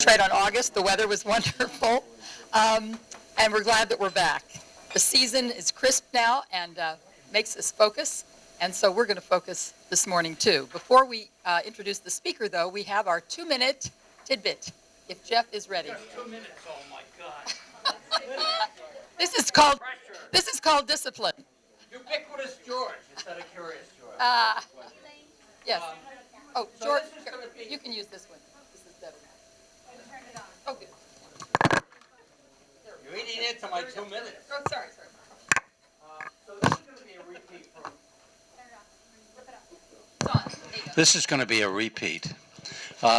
tried on August. The weather was wonderful. And we're glad that we're back. The season is crisp now and makes us focus. And so we're going to focus this morning, too. Before we introduce the speaker, though, we have our 2-minute tidbit, if Jeff is ready. Just 2 minutes, oh my God. This is called discipline. Ubiquitous George instead of Curious George. Yes. So George, this is gonna be- you can use this one. This is better. Oh, good. You're eating into my 2 minutes. Oh, sorry. So this is going to be a repeat from... It's on. There you go. This is going to be a repeat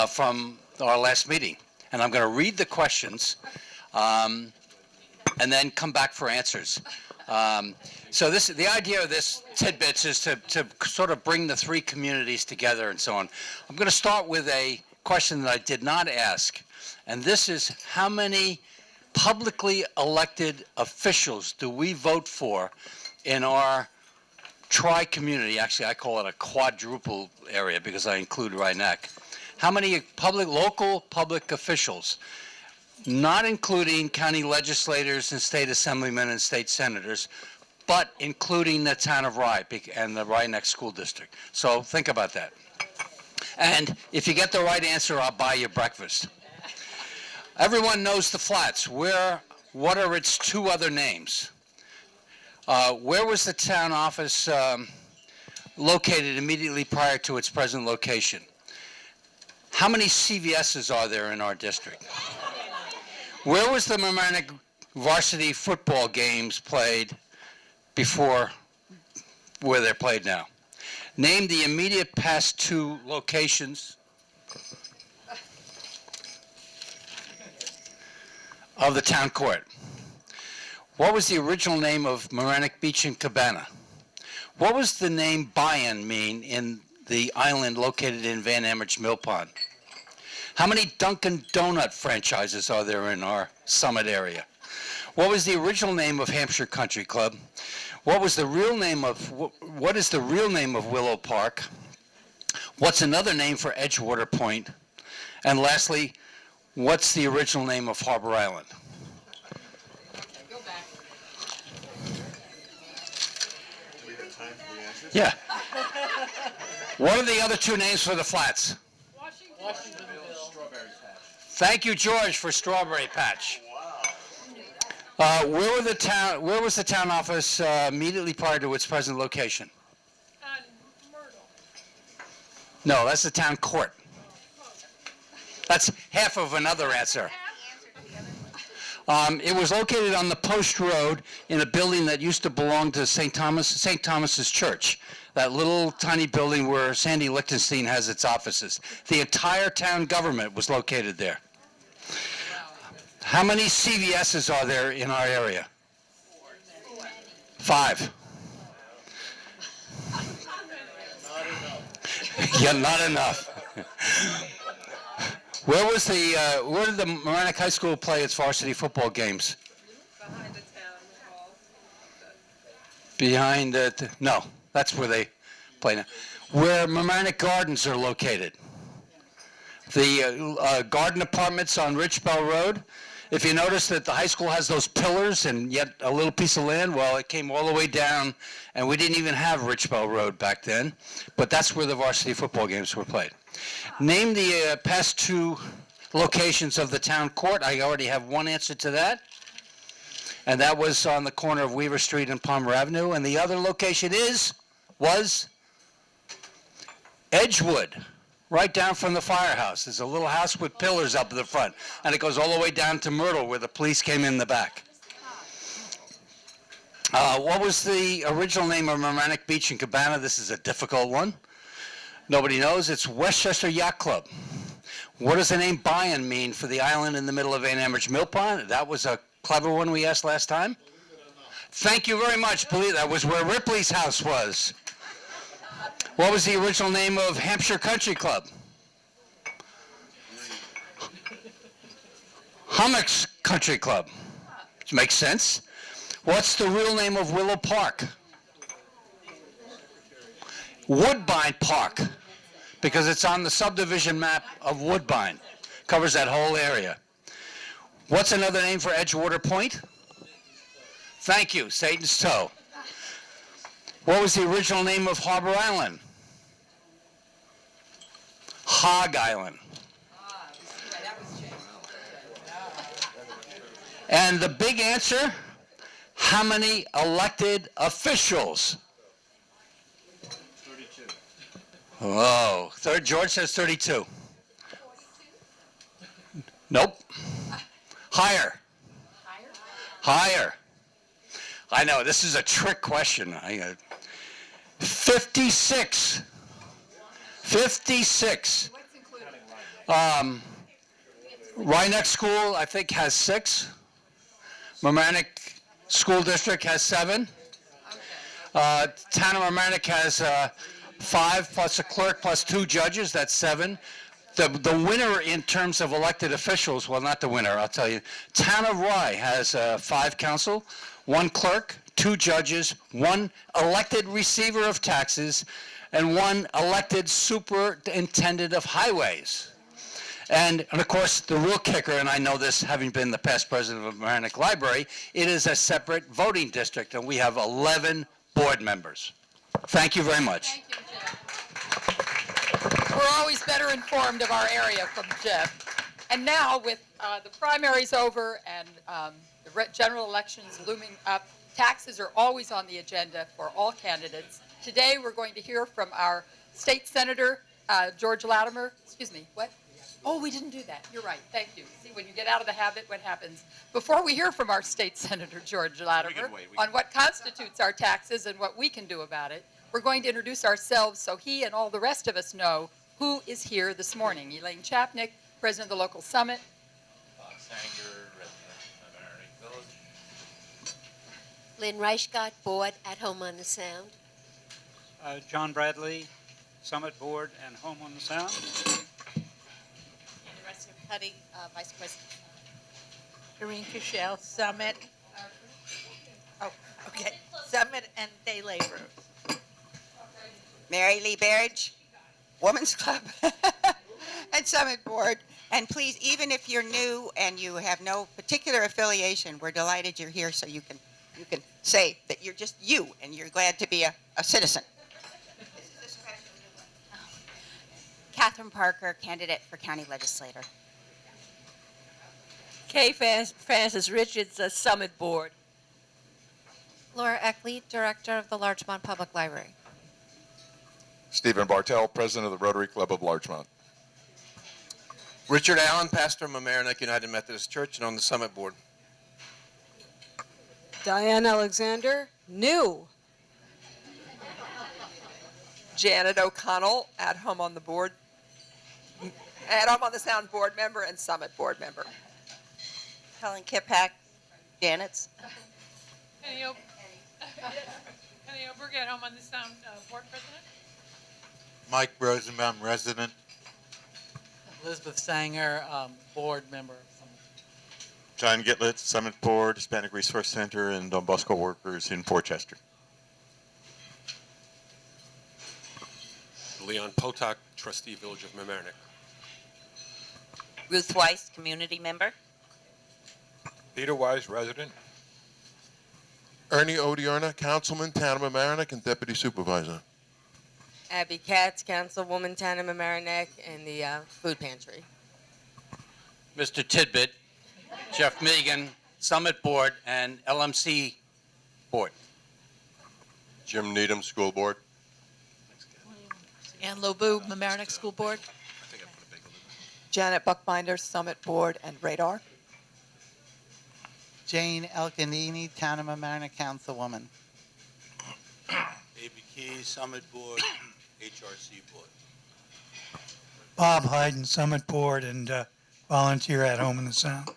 from our last meeting, and I'm going to read the questions and then come back for answers. So the idea of this tidbits is to sort of bring the three communities together and so on. I'm going to start with a question that I did not ask, and this is: how many publicly elected officials do we vote for in our tri-community? Actually, I call it a quadruple area because I include Rhinebeck. How many local public officials, not including county legislators and state assemblymen and state senators, but including the town of Rye and the Rhinebeck School District? So think about that. And if you get the right answer, I'll buy you breakfast. Everyone knows the Flats. What are its two other names? Where was the town office located immediately prior to its present location? How many CVSs are there in our district? Where was the Mamaroneck varsity football games played before where they're played now? Name the immediate past two locations of the town court. What was the original name of Mamaroneck Beach and Cabana? What was the name Bayan mean in the island located in Van Amherst Mill Pond? How many Dunkin' Donut franchises are there in our summit area? What was the original name of Hampshire Country Club? What is the real name of Willow Park? What's another name for Edgewater Point? And lastly, what's the original name of Harbor Island? Go back. Do we have time for the answers? Yeah. What are the other two names for the Flats? Washingtonville. Strawberry Patch. Thank you, George, for Strawberry Patch. Where was the town office immediately prior to its present location? Myrtle. No, that's the town court. That's half of another answer. It was located on the Post Road in a building that used to belong to St. Thomas's Church, that little tiny building where Sandy Lichtenstein has its offices. The entire town government was located there. How many CVSs are there in our area? 5. Yeah, not enough. Where did the Mamaroneck High School play its varsity football games? Behind the town hall. Behind no, that's where they play now. Where Mamaroneck Gardens are located. The garden apartments on Richbell Road. If you notice that the high school has those pillars and yet a little piece of land, well, it came all the way down, and we didn't even have Richbell Road back then, but that's where the varsity football games were played. Name the past two locations of the town court. I already have one answer to that, and that was on the corner of Weaver Street and Palmer Avenue, and the other location was Edgewood. Right down from the firehouse. There's a little house with pillars up in the front, and it goes all the way down to Myrtle where the police came in the back. What was the original name of Mamaroneck Beach and Cabana? This is a difficult one. Nobody knows. It's Westchester Yacht Club. What does the name Bayan mean for the island in the middle of Van Amherst Mill Pond? That was a clever one we asked last time. Thank you very much. That was where Ripley's house was. What was the original name of Hampshire Country Club? Hummock's Country Club. Which makes sense. What's the real name of Willow Park? Woodbine Park, because it's on the subdivision map of Woodbine. Covers that whole area. What's another name for Edgewater Point? Thank you, Satan's Toe. What was the original name of Harbor Island? Hog Island. And the big answer, how many elected officials? 32. Oh, George says 32. Nope. Higher. Higher. I know, this is a trick question. 56. 56. Rhinebeck School, I think, has 6. Mamaroneck School District has 7. Town of Mamaroneck has 5 plus a clerk plus 2 judges, that's 7. The winner in terms of elected officials, well, not the winner, I'll tell you. Town of Rye has 5 council, 1 clerk, 2 judges, 1 elected receiver of taxes, and 1 elected superintendent of highways. And of course, the real kicker, and I know this having been the past president of Mamaroneck Library, it is a separate voting district, and we have 11 board members. Thank you very much. Thank you, Jeff. We're always better informed of our area from Jeff. And now, with the primaries over and the general elections looming up, taxes are always on the agenda for all candidates. Today, we're going to hear from our state senator, George Latimer. Excuse me, what? Oh, we didn't do that. You're right. Thank you. See, when you get out of the habit, what happens? Before we hear from our state senator, George Latimer, on what constitutes our taxes and what we can do about it, we're going to introduce ourselves so he and all the rest of us know who is here this morning. Elaine Chapnick, president of the local summit. Bob Sanger, resident of Mamaroneck Village. Lynn Reichgott, board at Home on the Sound. John Bradley, Summit Board and Home on the Sound. And the rest of Putty, Vice President. Doreen Cushell, Summit. Oh, okay. Summit and Day Labor. Mary Lee Barrage, Women's Club, and Summit Board. And please, even if you're new and you have no particular affiliation, we're delighted you're here so you can say that you're just you and you're glad to be a citizen. Catherine Parker, candidate for county legislator. Kay Francis Richards, Summit Board. Laura Eckley, director of the Larchmont Public Library. Stephen Bartell, president of the Rotary Club of Larchmont. Richard Allen, pastor of Mamaroneck United Methodist Church and on the Summit Board. Diane Alexander, new. Janet O'Connell, at home on the board, at home on the Sound board member and Summit board member. Helen Kipak, Janet's. Penny Oberg, at home on the Sound board president. Mike Rosenbaum, resident. Elizabeth Sanger, board member. John Gitlitz, Summit Board, Hispanic Resource Center, and Don Bosco workers in Port Chester. Leon Potok, trustee, Village of Mamaroneck. Ruth Weiss, community member. Peter Wise, resident. Ernie Odiorna, councilman, town of Mamaroneck, and deputy supervisor. Abby Katz, councilwoman, town of Mamaroneck, and the food pantry. Mr. Tidbit, Jeff Megan, Summit Board, and LMC Board. Jim Needham, school board. Ann Lobu, Mamaroneck School Board. Janet Buckbinder, Summit board and Radar. Jane Elkanini, Town of Mamaroneck Councilwoman. A.B. Keys, Summit Board, HRC Board. Bob Hayden, Summit Board and volunteer at Home on the Sound.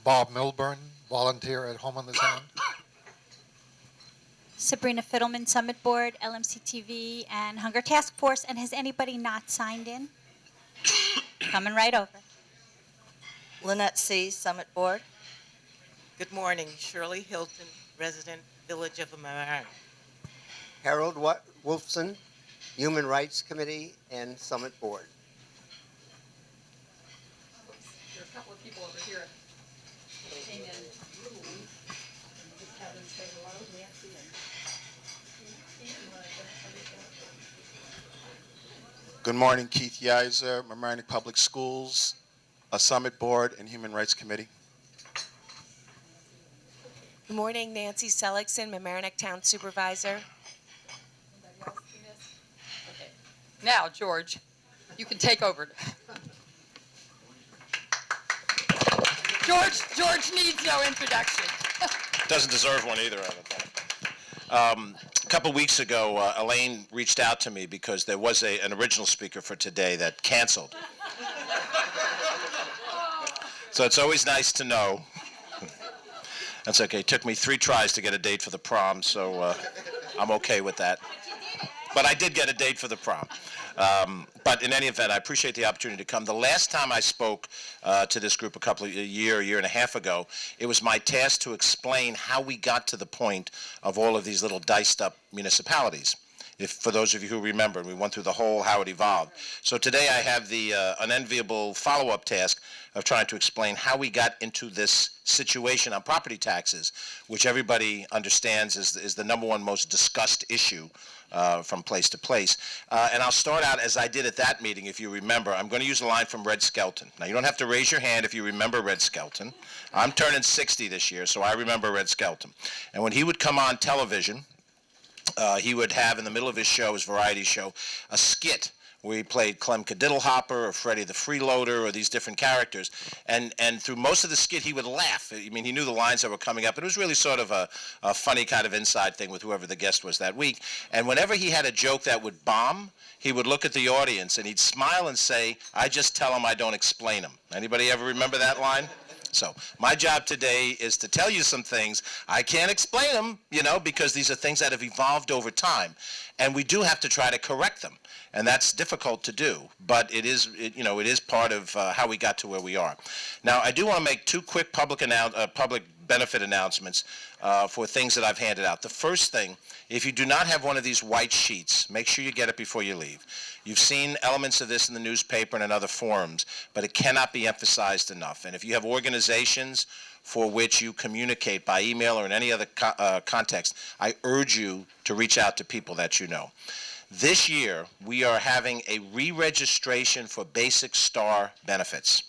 Bob Milburn, volunteer at Home on the Sound. Sabrina Fiddleman, Summit Board, LMC-TV, and Hunger Task Force. And has anybody not signed in? Coming right over. Lynette C., Summit Board. Good morning, Shirley Hilton, resident, Village of Mamaroneck. Harold Wolfson, Human Rights Committee and Summit Board. your opinion. Just have them say hello, Nancy, and Good morning, Keith Yiser, Mamaroneck Public Schools, a Summit Board, and Human Rights Committee. Good morning, Nancy Seligson, Mamaroneck Town Supervisor. Okay. Now, George, you can take over. George needs no introduction. Doesn't deserve one either, I don't think. A couple weeks ago, Elaine reached out to me because there was an original speaker for today that canceled. So it's always nice to know. That's okay. It took me 3 tries to get a date for the prom, so I'm okay with that. But I did get a date for the prom. But in any event, I appreciate the opportunity to come. The last time I spoke to this group a year and a half ago, it was my task to explain how we got to the point of all of these little diced up municipalities. For those of you who remember, we went through the whole how it evolved. So today I have the unenviable follow-up task of trying to explain how we got into this situation on property taxes, which everybody understands is the number one most discussed issue from place to place. And I'll start out as I did at that meeting, if you remember. I'm going to use a line from Red Skelton. Now, you don't have to raise your hand if you remember Red Skelton. I'm turning 60 this year, so I remember Red Skelton. And when he would come on television, he would have in the middle of his show, his variety show, a skit where he played Clem Cadiddlehopper or Freddie the Freeloader or these different characters. And through most of the skit, he would laugh. I mean, he knew the lines that were coming up. It was really sort of a funny kind of inside thing with whoever the guest was that week. And whenever he had a joke that would bomb, he would look at the audience and he'd smile and say, "I just tell them I don't explain them." Anybody ever remember that line? So my job today is to tell you some things. I can't explain them, because these are things that have evolved over time. And we do have to try to correct them. And that's difficult to do. But it is part of how we got to where we are. Now, I do want to make 2 quick public benefit announcements for things that I've handed out. The first thing, if you do not have one of these white sheets, make sure you get it before you leave. You've seen elements of this in the newspaper and in other forums, but it cannot be emphasized enough. And if you have organizations for which you communicate by email or in any other context, I urge you to reach out to people that you know. This year, we are having a re-registration for basic STAR benefits.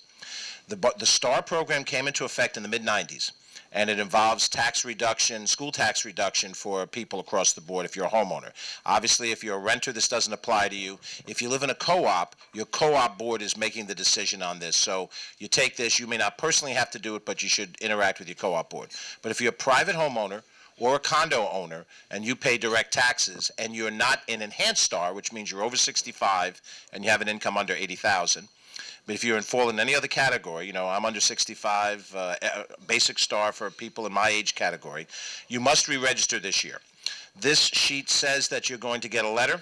The STAR program came into effect in the mid-90s. And it involves tax reduction, school tax reduction for people across the board if you're a homeowner. Obviously, if you're a renter, this doesn't apply to you. If you live in a co-op, your co-op board is making the decision on this. So you take this, you may not personally have to do it, but you should interact with your co-op board. But if you're a private homeowner or a condo owner and you pay direct taxes and you're not an enhanced STAR, which means you're over 65 and you have an income under $80,000, but if you're fall in any other category, I'm under 65, basic STAR for people in my age category, you must re-register this year. This sheet says that you're going to get a letter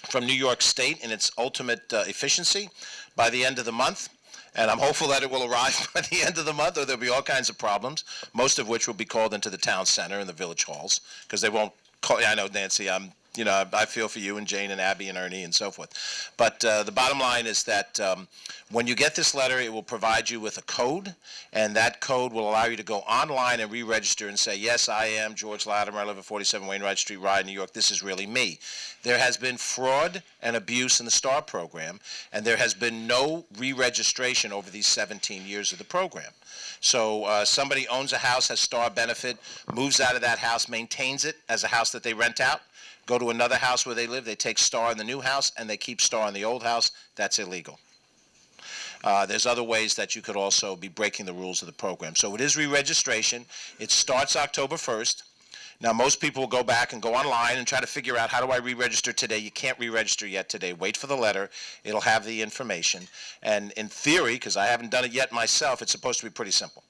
from New York State in its ultimate efficiency by the end of the month. And I'm hopeful that it will arrive by the end of the month, or there'll be all kinds of problems, most of which will be called into the town center and the village halls, because they won't call. I know, Nancy, I feel for you and Jane and Abby and Ernie and so forth. But the bottom line is that when you get this letter, it will provide you with a code, and that code will allow you to go online and re-register and say, yes, I am George Latimer, I live at 47 Wainwright Street, Rye, New York. This is really me. There has been fraud and abuse in the STAR program, and there has been no re-registration over these 17 years of the program. So somebody owns a house, has STAR benefit, moves out of that house, maintains it as a house that they rent out, go to another house where they live, they take STAR in the new house, and they keep STAR in the old house. That's illegal. There's other ways that you could also be breaking the rules of the program. So it is re-registration. It starts October 1st. Now, most people will go back and go online and try to figure out, how do I re-register today? You can't re-register yet today. Wait for the letter. It'll have the information. And in theory, because I haven't done it yet myself, it's supposed to be pretty simple.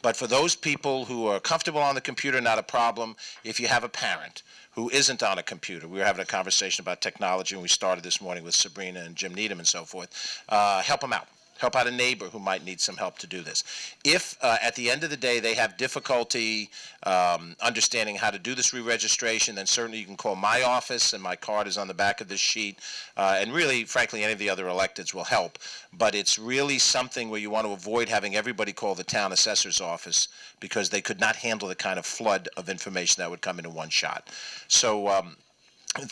But for those people who are comfortable on the computer, not a problem. If you have a parent who isn't on a computer, we were having a conversation about technology when we started this morning with Sabrina and Jim Needham and so forth, help them out. help out a neighbor who might need some help to do this. If at the end of the day they have difficulty understanding how to do this re-registration, then certainly you can call my office, and my card is on the back of this sheet. And really, frankly, any of the other electeds will help. But it's really something where you want to avoid having everybody call the town assessor's office, because they could not handle the kind of flood of information that would come into one shot. So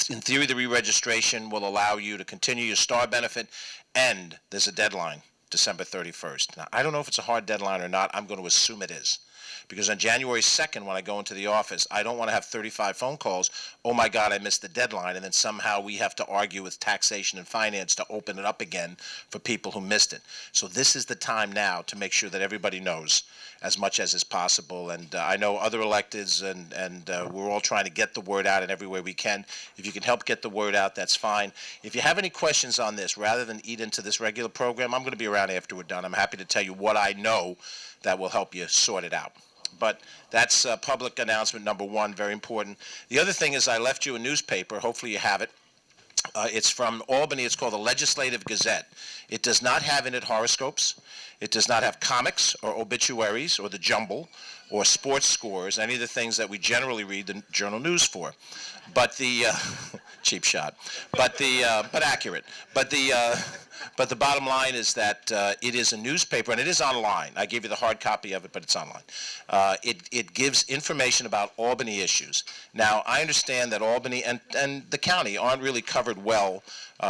in theory, the re-registration will allow you to continue your STAR benefit, and there's a deadline, December 31st. Now, I don't know if it's a hard deadline or not. I'm going to assume it is. Because on January 2nd, when I go into the office, I don't want to have 35 phone calls, oh my God, I missed the deadline, and then somehow we have to argue with taxation and finance to open it up again for people who missed it. So this is the time now to make sure that everybody knows as much as is possible. And I know other electeds, and we're all trying to get the word out in every way we can. If you can help get the word out, that's fine. If you have any questions on this, rather than eat into this regular program, I'm going to be around after we're done. I'm happy to tell you what I know that will help you sort it out. But that's public announcement number one, very important. The other thing is I left you a newspaper. Hopefully you have it. It's from Albany. It's called the Legislative Gazette. It does not have in it horoscopes. It does not have comics or obituaries or the jumble or sports scores, any of the things that we generally read the journal news for. But the cheap shot, but accurate. But the bottom line is that it is a newspaper, and it is online. I gave you the hard copy of it, but it's online. It gives information about Albany issues. Now, I understand that Albany and the county aren't really covered well.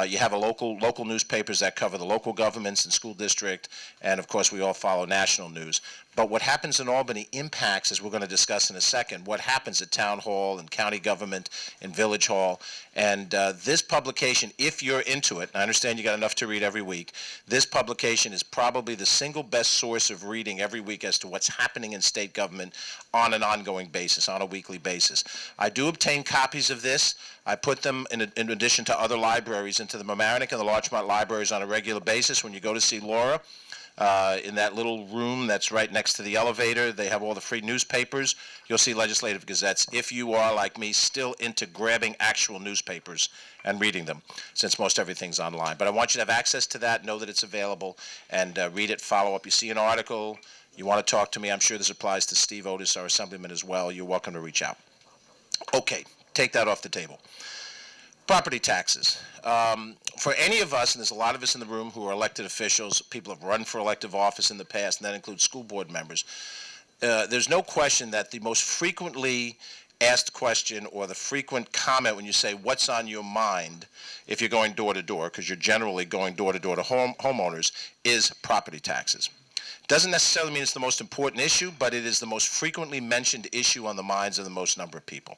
You have local newspapers that cover the local governments and school district, and of course we all follow national news. But what happens in Albany impacts, as we're going to discuss in a second, what happens at town hall and county government and village hall. And this publication, if you're into it, and I understand you got enough to read every week, this publication is probably the single best source of reading every week as to what's happening in state government on an ongoing basis, on a weekly basis. I do obtain copies of this. I put them, in addition to other libraries, into the Mamaroneck and the Larchmont libraries on a regular basis. When you go to see Laura, in that little room that's right next to the elevator, they have all the free newspapers. You'll see Legislative Gazettes, if you are, like me, still into grabbing actual newspapers and reading them, since most everything's online. But I want you to have access to that, know that it's available, and read it, follow up. You see an article, you want to talk to me, I'm sure this applies to Steve Otis, our Assemblyman, as well. You're welcome to reach out. Okay, take that off the table. Property taxes. For any of us, and there's a lot of us in the room who are elected officials, people have run for elective office in the past, and that includes school board members, there's no question that the most frequently asked question or the frequent comment when you say, what's on your mind, if you're going door to door, because you're generally going door to door to homeowners, is property taxes. Doesn't necessarily mean it's the most important issue, but it is the most frequently mentioned issue on the minds of the most number of people.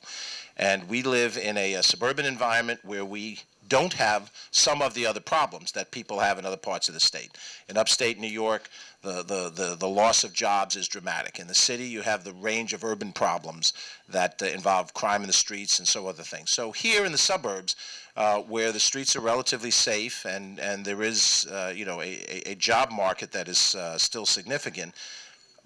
And we live in a suburban environment where we don't have some of the other problems that people have in other parts of the state. In upstate New York, the loss of jobs is dramatic. In the city, you have the range of urban problems that involve crime in the streets and so other things. So here in the suburbs, where the streets are relatively safe and there is a job market that is still significant,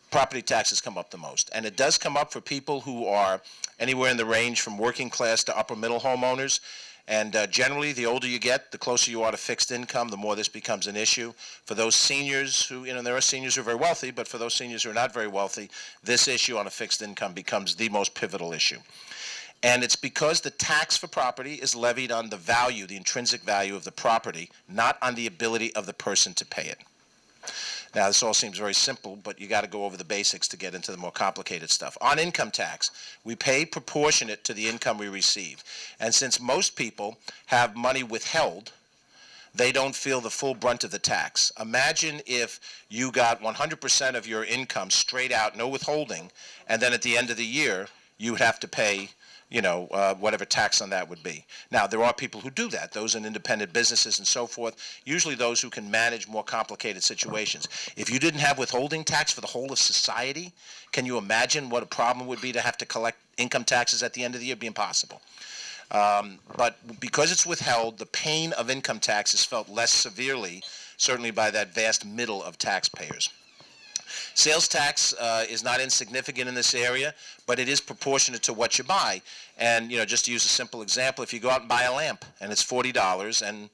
property taxes come up the most. And it does come up for people who are anywhere in the range from working class to upper middle homeowners. And generally, the older you get, the closer you are to fixed income, the more this becomes an issue. For those seniors who, there are seniors who are very wealthy, but for those seniors who are not very wealthy, this issue on a fixed income becomes the most pivotal issue. And it's because the tax for property is levied on the value, the intrinsic value of the property, not on the ability of the person to pay it. Now, this all seems very simple, but you got to go over the basics to get into the more complicated stuff. On income tax, we pay proportionate to the income we receive. And since most people have money withheld, they don't feel the full brunt of the tax. Imagine if you got 100% of your income straight out, no withholding, and then at the end of the year, you would have to pay whatever tax on that would be. Now, there are people who do that, those in independent businesses and so forth, usually those who can manage more complicated situations. If you didn't have withholding tax for the whole of society, can you imagine what a problem would be to have to collect income taxes at the end of the year? It'd be impossible. But because it's withheld, the pain of income tax is felt less severely, certainly by that vast middle of taxpayers. Sales tax is not insignificant in this area, but it is proportionate to what you buy. And, just to use a simple example, if you go out and buy a lamp and it's $40 and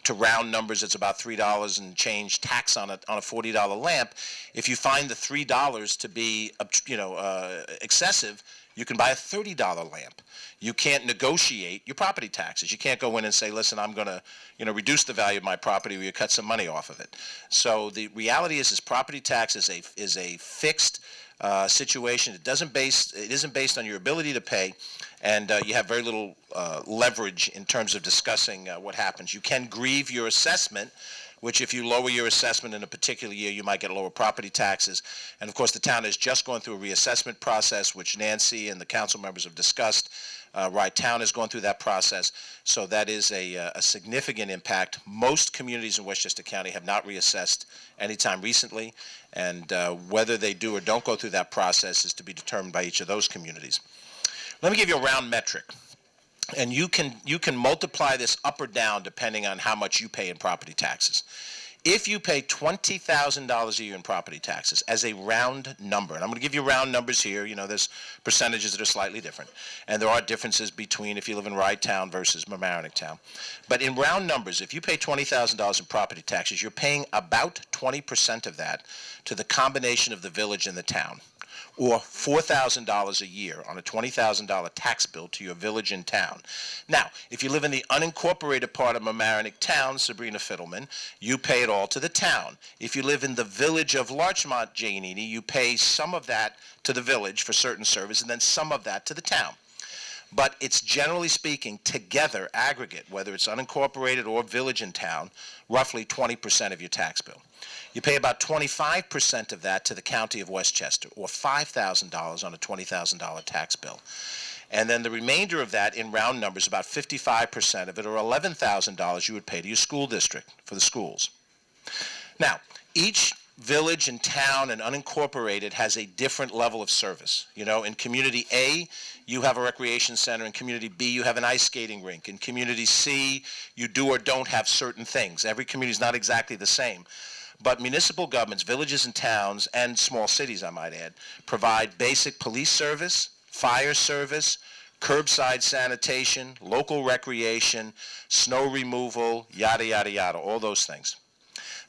to round numbers, it's about $3 and change tax on a $40 lamp. If you find the $3 to be, excessive, you can buy a $30 lamp. You can't negotiate your property taxes. You can't go in and say, listen, I'm going to, reduce the value of my property, or you cut some money off of it. So the reality is property tax is a fixed situation. It isn't based on your ability to pay, and you have very little leverage in terms of discussing what happens. You can grieve your assessment, which if you lower your assessment in a particular year, you might get lower property taxes. And of course, the town is just going through a reassessment process, which Nancy and the council members have discussed. Rye Town is going through that process, so that is a significant impact. Most communities in Westchester County have not reassessed anytime recently, and whether they do or don't go through that process is to be determined by each of those communities. Let me give you a round metric. And you can multiply this up or down depending on how much you pay in property taxes. If you pay $20,000 a year in property taxes as a round number, and I'm going to give you round numbers here, there's percentages that are slightly different, and there are differences between if you live in Rye Town versus Mamaroneck Town. But in round numbers, if you pay $20,000 in property taxes, you're paying about 20% of that to the combination of the village and the town, or $4,000 a year on a $20,000 tax bill to your village and town. Now, if you live in the unincorporated part of Mamaroneck Town, Sabrina Fiddleman, you pay it all to the town. If you live in the village of Larchmont, Janini, you pay some of that to the village for certain service and then some of that to the town. But it's generally speaking, together, aggregate, whether it's unincorporated or village and town, roughly 20% of your tax bill. You pay about 25% of that to the county of Westchester, or $5,000 on a $20,000 tax bill. And then the remainder of that, in round numbers, about 55% of it, or $11,000, you would pay to your school district for the schools. Now, each village and town and unincorporated has a different level of service. In community A, you have a recreation center. In community B, you have an ice skating rink. In community C, you do or don't have certain things. Every community is not exactly the same. But municipal governments, villages and towns, and small cities, I might add, provide basic police service, fire service, curbside sanitation, local recreation, snow removal, yada, yada, yada, all those things.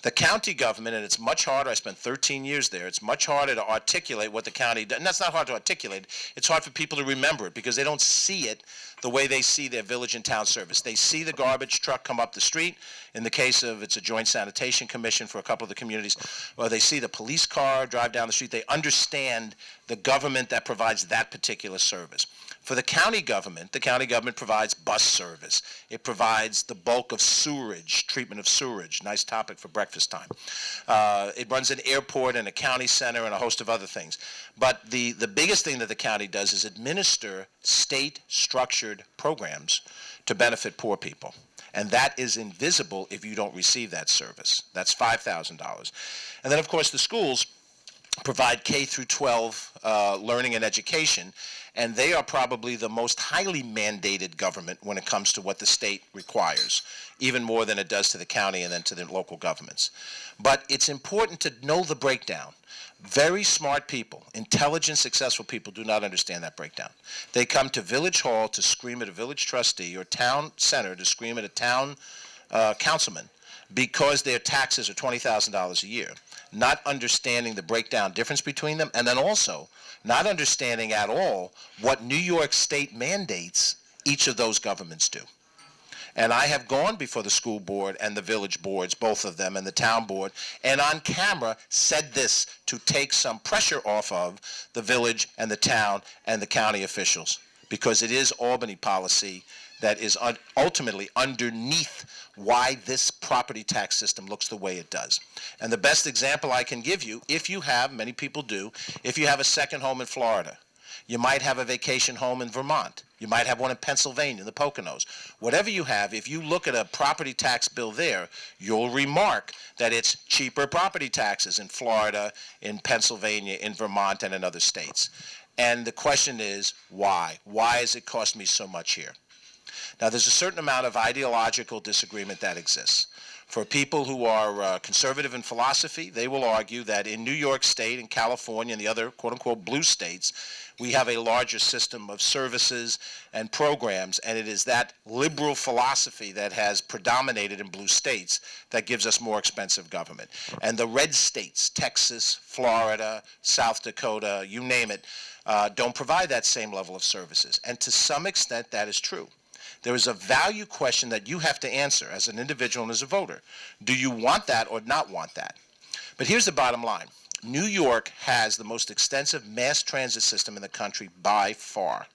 The county government, and it's much harder, I spent 13 years there, it's much harder to articulate what the county does. And that's not hard to articulate, it's hard for people to remember it because they don't see it the way they see their village and town service. They see the garbage truck come up the street. In the case of it's a joint sanitation commission for a couple of the communities, or they see the police car drive down the street. They understand the government that provides that particular service. For the county government provides bus service. It provides the bulk of sewerage, treatment of sewerage. Nice topic for breakfast time. It runs an airport and a county center and a host of other things. But the biggest thing that the county does is administer state-structured programs to benefit poor people. And that is invisible if you don't receive that service. That's $5,000. And then, of course, the schools provide K through 12 learning and education, and they are probably the most highly mandated government when it comes to what the state requires, even more than it does to the county and then to the local governments. But it's important to know the breakdown. Very smart people, intelligent, successful people do not understand that breakdown. They come to Village Hall to scream at a village trustee or town center to scream at a town councilman because their taxes are $20,000 a year, not understanding the breakdown difference between them, and then also not understanding at all what New York State mandates each of those governments do. And I have gone before the school board and the village boards, both of them, and the town board, and on camera said this to take some pressure off of the village and the town and the county officials, because it is Albany policy that is ultimately underneath why this property tax system looks the way it does. And the best example I can give you, if you have, many people do, if you have a second home in Florida, you might have a vacation home in Vermont. You might have one in Pennsylvania, the Poconos. Whatever you have, if you look at a property tax bill there, you'll remark that it's cheaper property taxes in Florida, in Pennsylvania, in Vermont, and in other states. And the question is, why? Why does it cost me so much here? Now, there's a certain amount of ideological disagreement that exists. For people who are conservative in philosophy, they will argue that in New York State and California and the other quote-unquote blue states, we have a larger system of services and programs, and it is that liberal philosophy that has predominated in blue states that gives us more expensive government. And the red states, Texas, Florida, South Dakota, you name it, don't provide that same level of services. And to some extent, that is true. There is a value question that you have to answer as an individual and as a voter. Do you want that or not want that? But here's the bottom line. New York has the most extensive mass transit system in the country by far.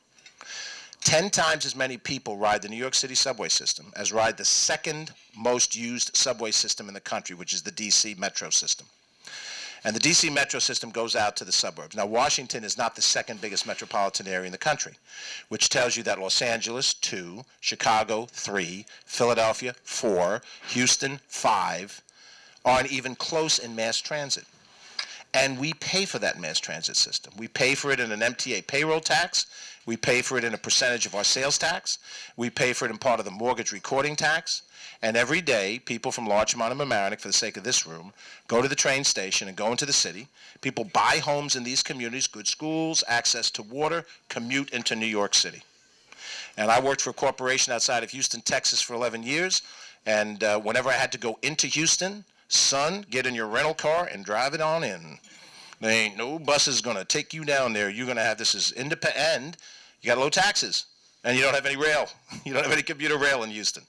10 times as many people ride the New York City subway system as ride the second most used subway system in the country, which is the DC Metro system. And the DC Metro system goes out to the suburbs. Now, Washington is not the second biggest metropolitan area in the country, which tells you that Los Angeles, 2, Chicago, 3, Philadelphia, 4, Houston, 5, aren't even close in mass transit. And we pay for that mass transit system. We pay for it in an MTA payroll tax. We pay for it in a percentage of our sales tax. We pay for it in part of the mortgage recording tax. And every day, people from Larchmont and Mamaroneck, for the sake of this room, go to the train station and go into the city. People buy homes in these communities, good schools, access to water, commute into New York City. And I worked for a corporation outside of Houston, Texas for 11 years. And whenever I had to go into Houston, son, get in your rental car and drive it on in. There ain't no buses going to take you down there. You're going to have this as independent, and you got low taxes, and you don't have any rail. You don't have any commuter rail in Houston.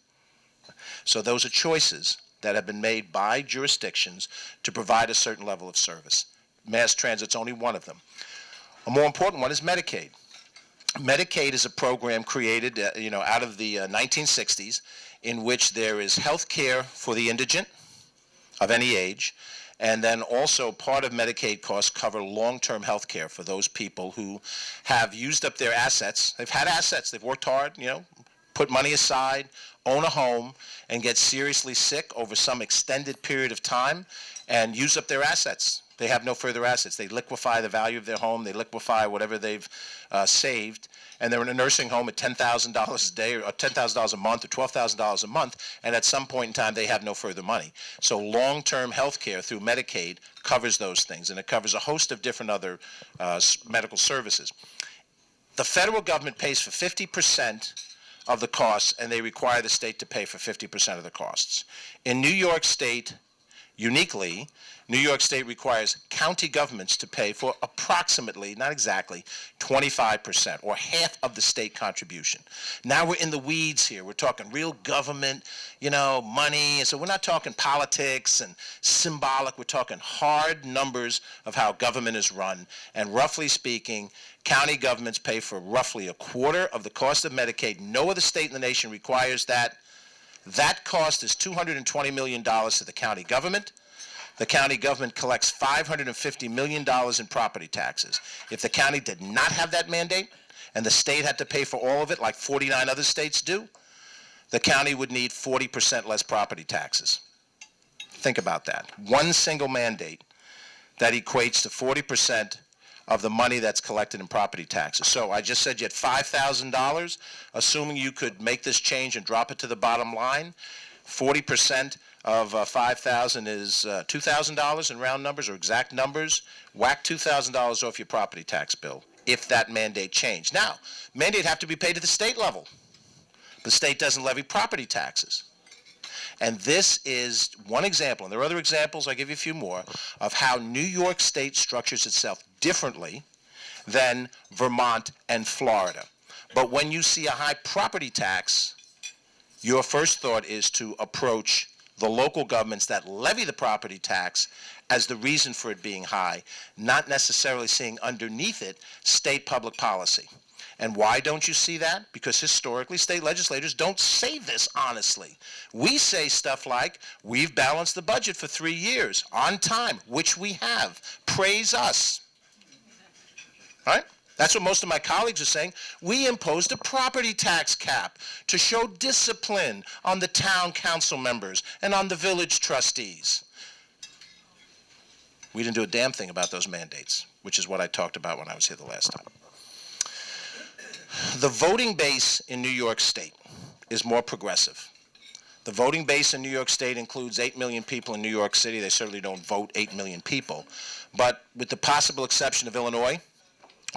So those are choices that have been made by jurisdictions to provide a certain level of service. Mass transit's only one of them. A more important one is Medicaid. Medicaid is a program created, out of the 1960s, in which there is health care for the indigent of any age, and then also part of Medicaid costs cover long-term health care for those people who have used up their assets. They've had assets, they've worked hard, put money aside, own a home, and get seriously sick over some extended period of time and use up their assets. They have no further assets. They liquefy the value of their home. They liquefy whatever they've saved, and they're in a nursing home at $10,000 a day or $10,000 a month or $12,000 a month, and at some point in time they have no further money. So long-term health care through Medicaid covers those things, and it covers a host of different other medical services. The federal government pays for 50% of the costs, and they require the state to pay for 50% of the costs. In New York State, uniquely, New York State requires county governments to pay for approximately, not exactly, 25% or half of the state contribution. Now we're in the weeds here. We're talking real government, money. And so we're not talking politics and symbolic. We're talking hard numbers of how government is run. And roughly speaking, county governments pay for roughly a quarter of the cost of Medicaid. No other state in the nation requires that. That cost is $220 million to the county government. The county government collects $550 million in property taxes. If the county did not have that mandate and the state had to pay for all of it like 49 other states do, the county would need 40% less property taxes. Think about that. One single mandate that equates to 40% of the money that's collected in property taxes. So I just said you had $5,000, assuming you could make this change and drop it to the bottom line. 40% of $5,000 is $2,000 in round numbers or exact numbers. Whack $2,000 off your property tax bill if that mandate changed. Now, mandate have to be paid at the state level. The state doesn't levy property taxes. And this is one example, and there are other examples, I'll give you a few more, of how New York State structures itself differently than Vermont and Florida. But when you see a high property tax, your first thought is to approach the local governments that levy the property tax as the reason for it being high, not necessarily seeing underneath it state public policy. And why don't you see that? Because historically, state legislators don't say this honestly. We say stuff like, we've balanced the budget for 3 years on time, which we have. Praise us. Right? That's what most of my colleagues are saying. We imposed a property tax cap to show discipline on the town council members and on the village trustees. We didn't do a damn thing about those mandates, which is what I talked about when I was here the last time. The voting base in New York State is more progressive. The voting base in New York State includes 8 million people in New York City. They certainly don't vote 8 million people. But with the possible exception of Illinois,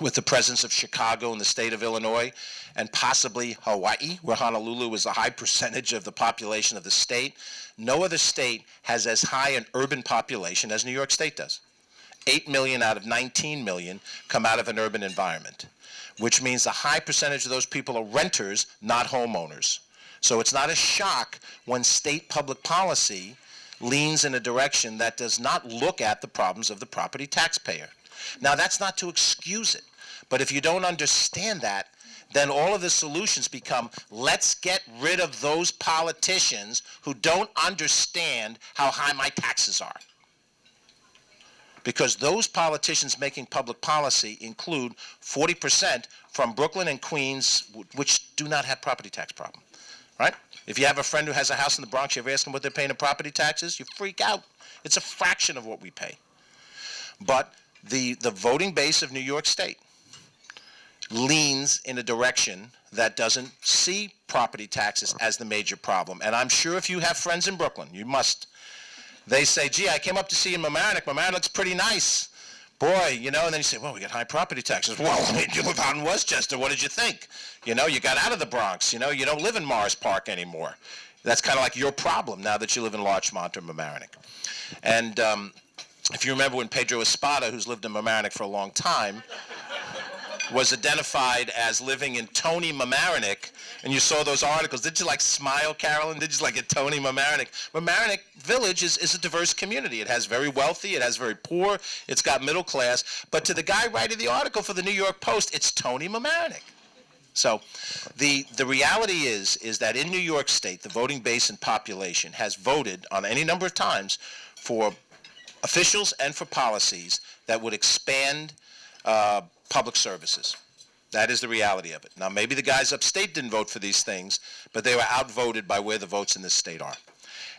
with the presence of Chicago in the state of Illinois, and possibly Hawaii, where Honolulu is a high percentage of the population of the state, no other state has as high an urban population as New York State does. 8 million out of 19 million come out of an urban environment, which means a high percentage of those people are renters, not homeowners. So it's not a shock when state public policy leans in a direction that does not look at the problems of the property taxpayer. Now, that's not to excuse it, but if you don't understand that, then all of the solutions become, let's get rid of those politicians who don't understand how high my taxes are. Because those politicians making public policy include 40% from Brooklyn and Queens, which do not have property tax problem, right? If you have a friend who has a house in the Bronx, you ever ask them what they're paying in property taxes, you freak out. It's a fraction of what we pay. But the voting base of New York State leans in a direction that doesn't see property taxes as the major problem. And I'm sure if you have friends in Brooklyn, you must, they say, gee, I came up to see you in Mamaroneck. Mamaroneck looks pretty nice. Boy, you know, and then you say, well, we got high property taxes. Well, I mean, you live out in Westchester. What did you think? You know, you got out of the Bronx. You know, you don't live in Morris Park anymore. That's kind of like your problem now that you live in Larchmont or Mamaroneck. And if you remember when Pedro Espada, who's lived in Mamaroneck for a long time, was identified as living in Tony Mamaroneck, and you saw those articles, did you like smile, Carolyn? Did you like a Tony Mamaroneck? Mamaroneck Village is a diverse community. It has very wealthy, it has very poor, it's got middle class, but to the guy writing the article for the New York Post, it's Tony Mamaroneck. So the reality is that in New York State, the voting base and population has voted on any number of times for officials and for policies that would expand public services. That is the reality of it. Now, maybe the guys upstate didn't vote for these things, but they were outvoted by where the votes in this state are.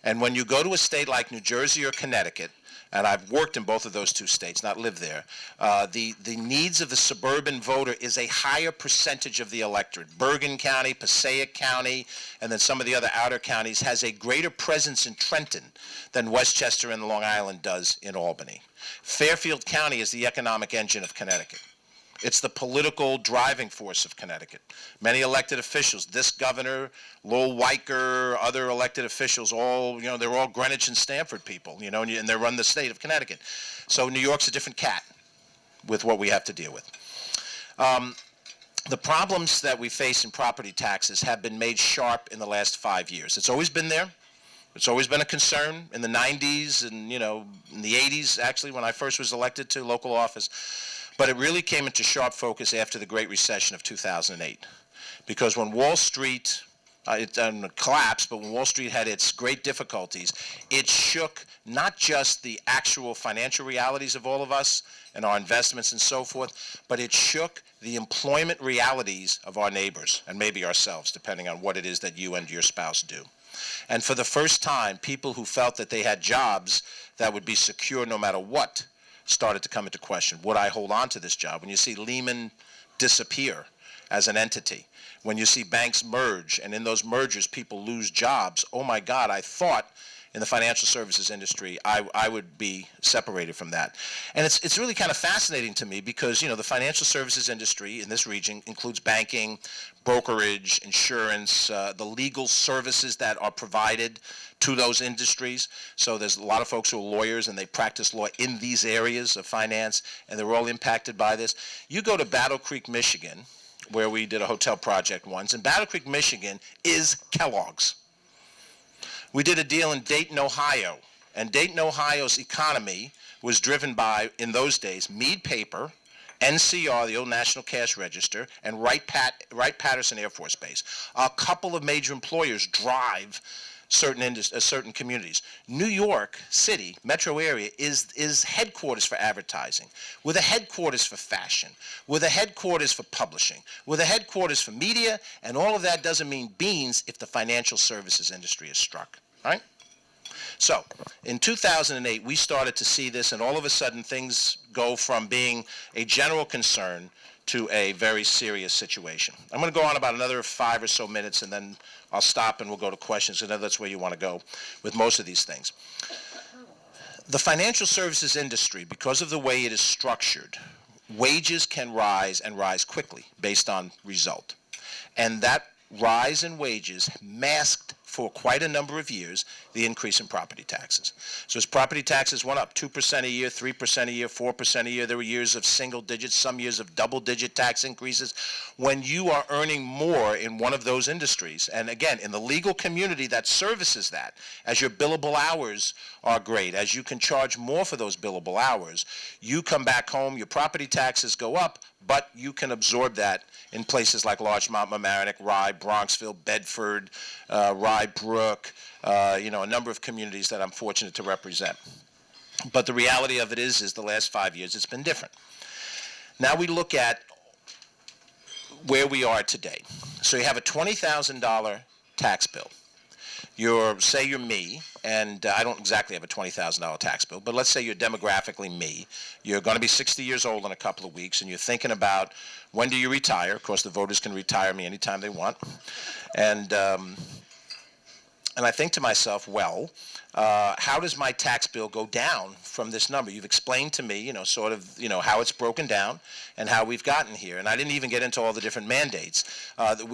And when you go to a state like New Jersey or Connecticut, and I've worked in both of those two states, not lived there, the needs of the suburban voter is a higher percentage of the electorate. Bergen County, Passaic County, and then some of the other outer counties has a greater presence in Trenton than Westchester and Long Island does in Albany. Fairfield County is the economic engine of Connecticut. It's the political driving force of Connecticut. Many elected officials, this governor, Lowell Weicker, other elected officials, all, you know, they're all Greenwich and Stamford people, you know, and they run the state of Connecticut. So New York's a different cat with what we have to deal with. The problems that we face in property taxes have been made sharp in the last 5 years. It's always been there. It's always been a concern in the 90s and, you know, in the 80s, actually, when I first was elected to local office. But it really came into sharp focus after the Great Recession of 2008. Because when Wall Street, it collapsed, but when Wall Street had its great difficulties, it shook not just the actual financial realities of all of us and our investments and so forth, but it shook the employment realities of our neighbors and maybe ourselves, depending on what it is that you and your spouse do. And for the first time, people who felt that they had jobs that would be secure no matter what started to come into question. Would I hold on to this job? When you see Lehman disappear as an entity, when you see banks merge, and in those mergers people lose jobs, oh my God, I thought in the financial services industry I would be separated from that. And it's really kind of fascinating to me because, you know, the financial services industry in this region includes banking, brokerage, insurance, the legal services that are provided to those industries. So there's a lot of folks who are lawyers and they practice law in these areas of finance, and they're all impacted by this. You go to Battle Creek, Michigan, where we did a hotel project once, and Battle Creek, Michigan is Kellogg's. We did a deal in Dayton, Ohio, and Dayton, Ohio's economy was driven by, in those days, Meade Paper, NCR, the old National Cash Register, and Wright-Patterson Air Force Base. A couple of major employers drive certain communities. New York City, metro area, is headquarters for advertising, with a headquarters for fashion, with a headquarters for publishing, with a headquarters for media, and all of that doesn't mean beans if the financial services industry is struck, right? So, in 2008, we started to see this, and all of a sudden things go from being a general concern to a very serious situation. I'm going to go on about another 5 or so minutes, and then I'll stop and we'll go to questions. I know that's where you want to go with most of these things. The financial services industry, because of the way it is structured, wages can rise and rise quickly based on result. And that rise in wages masked for quite a number of years the increase in property taxes. So as property taxes went up 2% a year, 3% a year, 4% a year, there were years of single digits, some years of double-digit tax increases. When you are earning more in one of those industries, and again, in the legal community that services that, as your billable hours are great, as you can charge more for those billable hours, you come back home, your property taxes go up, but you can absorb that in places like Larchmont, Mamaroneck, Rye, Bronxville, Bedford, Rye Brook, a number of communities that I'm fortunate to represent. But the reality of it is the last 5 years it's been different. Now we look at where we are today. So you have a $20,000 tax bill. Say you're me, and I don't exactly have a $20,000 tax bill, but let's say you're demographically me. You're going to be 60 years old in a couple of weeks, and you're thinking about when do you retire. Of course, the voters can retire me anytime they want. And I think to myself, well, how does my tax bill go down from this number? You've explained to me, how it's broken down and how we've gotten here. And I didn't even get into all the different mandates.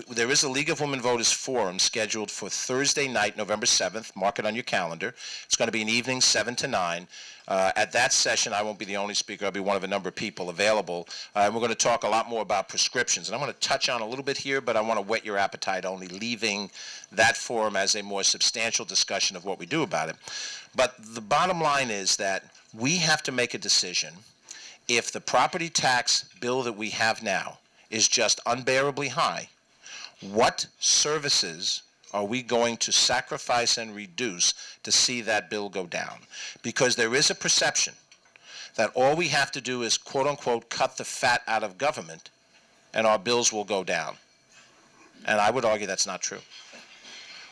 There is a League of Women Voters Forum scheduled for Thursday night, November 7th. Mark it on your calendar. It's going to be an evening, 7 to 9. At that session, I won't be the only speaker. I'll be one of a number of people available. And we're going to talk a lot more about prescriptions. And I'm going to touch on a little bit here, but I want to whet your appetite, only leaving that forum as a more substantial discussion of what we do about it. But the bottom line is that we have to make a decision. If the property tax bill that we have now is just unbearably high, what services are we going to sacrifice and reduce to see that bill go down? Because there is a perception that all we have to do is, quote unquote, cut the fat out of government and our bills will go down. And I would argue that's not true.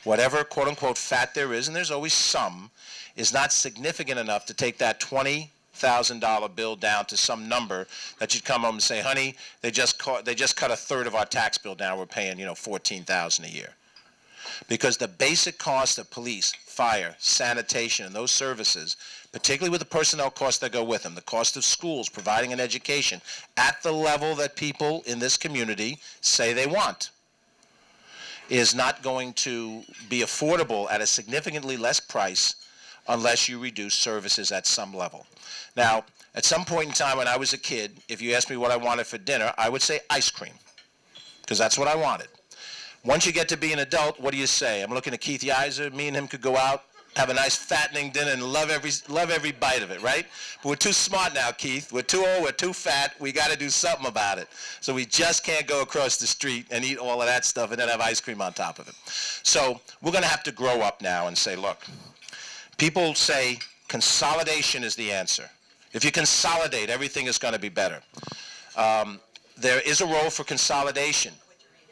Whatever, quote unquote, fat there is, and there's always some, is not significant enough to take that $20,000 bill down to some number that you'd come home and say, honey, they just cut a third of our tax bill down. We're paying, $14,000 a year. Because the basic cost of police, fire, sanitation, and those services, particularly with the personnel costs that go with them, the cost of schools, providing an education at the level that people in this community say they want, is not going to be affordable at a significantly less price unless you reduce services at some level. Now, at some point in time when I was a kid, if you asked me what I wanted for dinner, I would say ice cream, because that's what I wanted. Once you get to be an adult, what do you say? I'm looking at Keith Yeiser. Me and him could go out, have a nice fattening dinner, and love every bite of it, right? But we're too smart now, Keith. We're too old. We're too fat. We got to do something about it. So we just can't go across the street and eat all of that stuff and then have ice cream on top of it. So we're going to have to grow up now and say, look, people say consolidation is the answer. If you consolidate, everything is going to be better. There is a role for consolidation,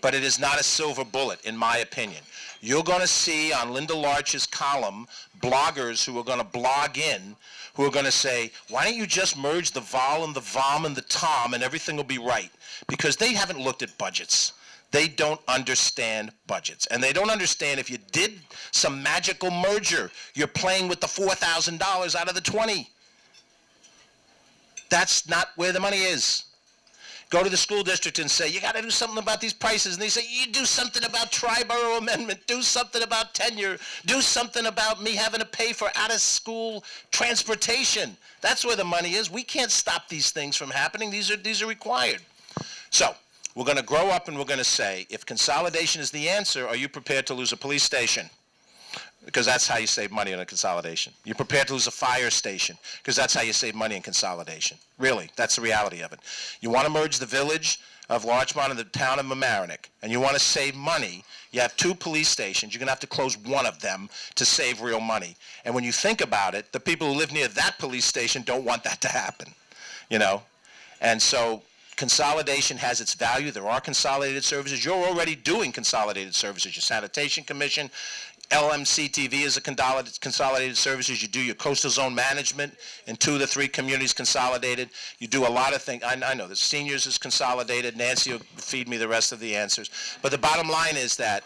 but it is not a silver bullet, in my opinion. You're going to see on Linda Larch's column bloggers who are going to blog in, who are going to say, why don't you just merge the vol and the vom and the tom and everything will be right? Because they haven't looked at budgets. They don't understand budgets. And they don't understand if you did some magical merger, you're playing with the $4,000 out of the 20. That's not where the money is. Go to the school district and say, you got to do something about these prices. And they say, you do something about tri-borough amendment, do something about tenure, do something about me having to pay for out-of-school transportation. That's where the money is. We can't stop these things from happening. These are required. So we're going to grow up and we're going to say, if consolidation is the answer, are you prepared to lose a police station? Because that's how you save money on a consolidation. You're prepared to lose a fire station, because that's how you save money in consolidation. Really, that's the reality of it. You want to merge the village of Larchmont and the town of Mamaroneck, and you want to save money, you have 2 police stations. You're going to have to close one of them to save real money. And when you think about it, the people who live near that police station don't want that to happen, And so consolidation has its value. There are consolidated services. You're already doing consolidated services. Your sanitation commission, LMC-TV is a consolidated services. You do your coastal zone management in 2 of the 3 communities consolidated. You do a lot of things. I know the seniors is consolidated. Nancy will feed me the rest of the answers. But the bottom line is that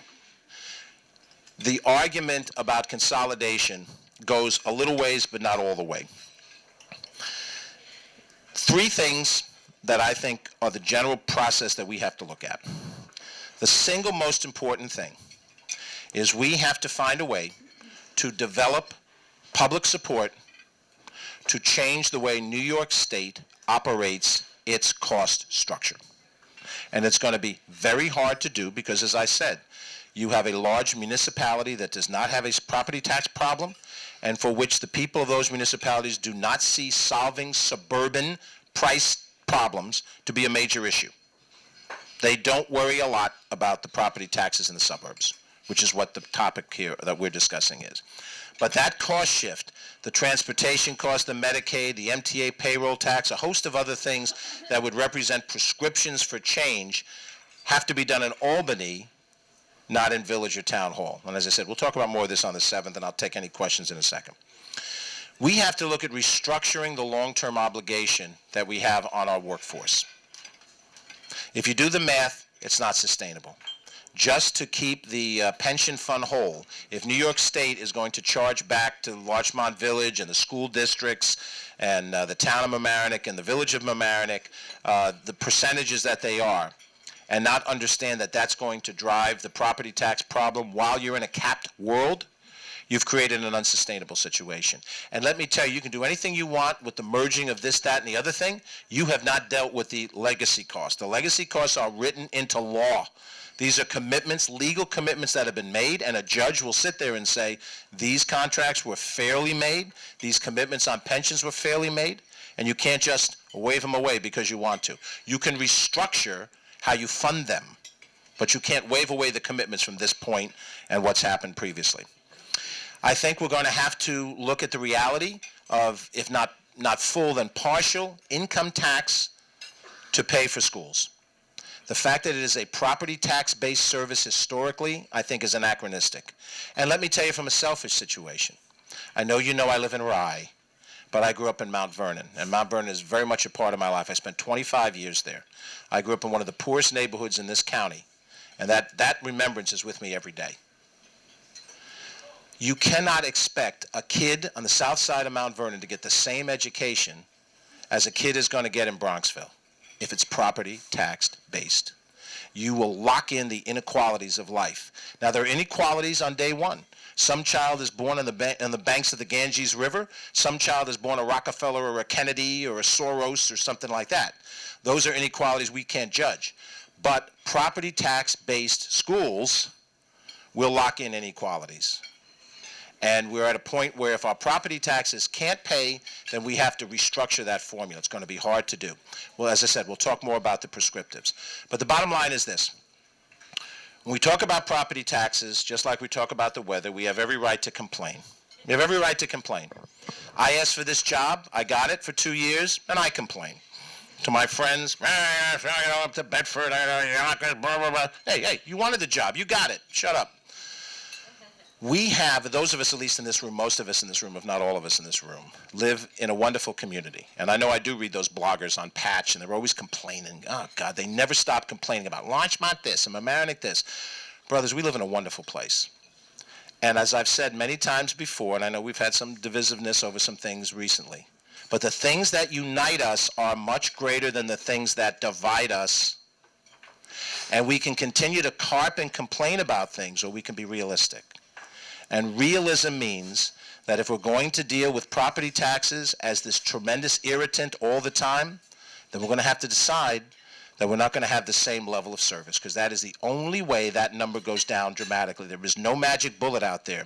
the argument about consolidation goes a little ways, but not all the way. 3 things that I think are the general process that we have to look at. The single most important thing is we have to find a way to develop public support to change the way New York State operates its cost structure. And it's going to be very hard to do because, as I said, you have a large municipality that does not have a property tax problem and for which the people of those municipalities do not see solving suburban price problems to be a major issue. They don't worry a lot about the property taxes in the suburbs, which is what the topic here that we're discussing is. But that cost shift, the transportation cost, the Medicaid, the MTA payroll tax, a host of other things that would represent prescriptions for change have to be done in Albany, not in Village or Town Hall. And as I said, we'll talk about more of this on the 7th, and I'll take any questions in a second. We have to look at restructuring the long-term obligation that we have on our workforce. If you do the math, it's not sustainable. Just to keep the pension fund whole, if New York State is going to charge back to Larchmont Village and the school districts and the town of Mamaroneck and the village of Mamaroneck, the percentages that they are, and not understand that that's going to drive the property tax problem while you're in a capped world, you've created an unsustainable situation. And let me tell you, you can do anything you want with the merging of this, that, and the other thing. You have not dealt with the legacy costs. The legacy costs are written into law. These are commitments, legal commitments that have been made, and a judge will sit there and say, these contracts were fairly made, these commitments on pensions were fairly made, and you can't just wave them away because you want to. You can restructure how you fund them, but you can't wave away the commitments from this point and what's happened previously. I think we're going to have to look at the reality of, if not full, then partial income tax to pay for schools. The fact that it is a property tax-based service historically, I think, is anachronistic. And let me tell you from a selfish situation. I know you know I live in Rye, but I grew up in Mount Vernon, and Mount Vernon is very much a part of my life. I spent 25 years there. I grew up in one of the poorest neighborhoods in this county, and that remembrance is with me every day. You cannot expect a kid on the south side of Mount Vernon to get the same education as a kid is going to get in Bronxville if it's property tax based. You will lock in the inequalities of life. Now, there are inequalities on day one. Some child is born on the banks of the Ganges River. Some child is born a Rockefeller or a Kennedy or a Soros or something like that. Those are inequalities we can't judge. But property tax-based schools will lock in inequalities. And we're at a point where if our property taxes can't pay, then we have to restructure that formula. It's going to be hard to do. Well, as I said, we'll talk more about the prescriptives. But the bottom line is this. When we talk about property taxes, just like we talk about the weather, we have every right to complain. We have every right to complain. I asked for this job, I got it for 2 years, and I complain. To my friends, up to Bedford, blah, blah, blah. Hey, you wanted the job, you got it, shut up. We have, those of us at least in this room, most of us in this room, if not all of us in this room, live in a wonderful community. And I know I do read those bloggers on Patch, and they're always complaining. Oh, God, they never stop complaining about Larchmont this and Mamaroneck this. Brothers, we live in a wonderful place. And as I've said many times before, and I know we've had some divisiveness over some things recently, but the things that unite us are much greater than the things that divide us. And we can continue to carp and complain about things, or we can be realistic. And realism means that if we're going to deal with property taxes as this tremendous irritant all the time, then we're going to have to decide that we're not going to have the same level of service, because that is the only way that number goes down dramatically. There is no magic bullet out there.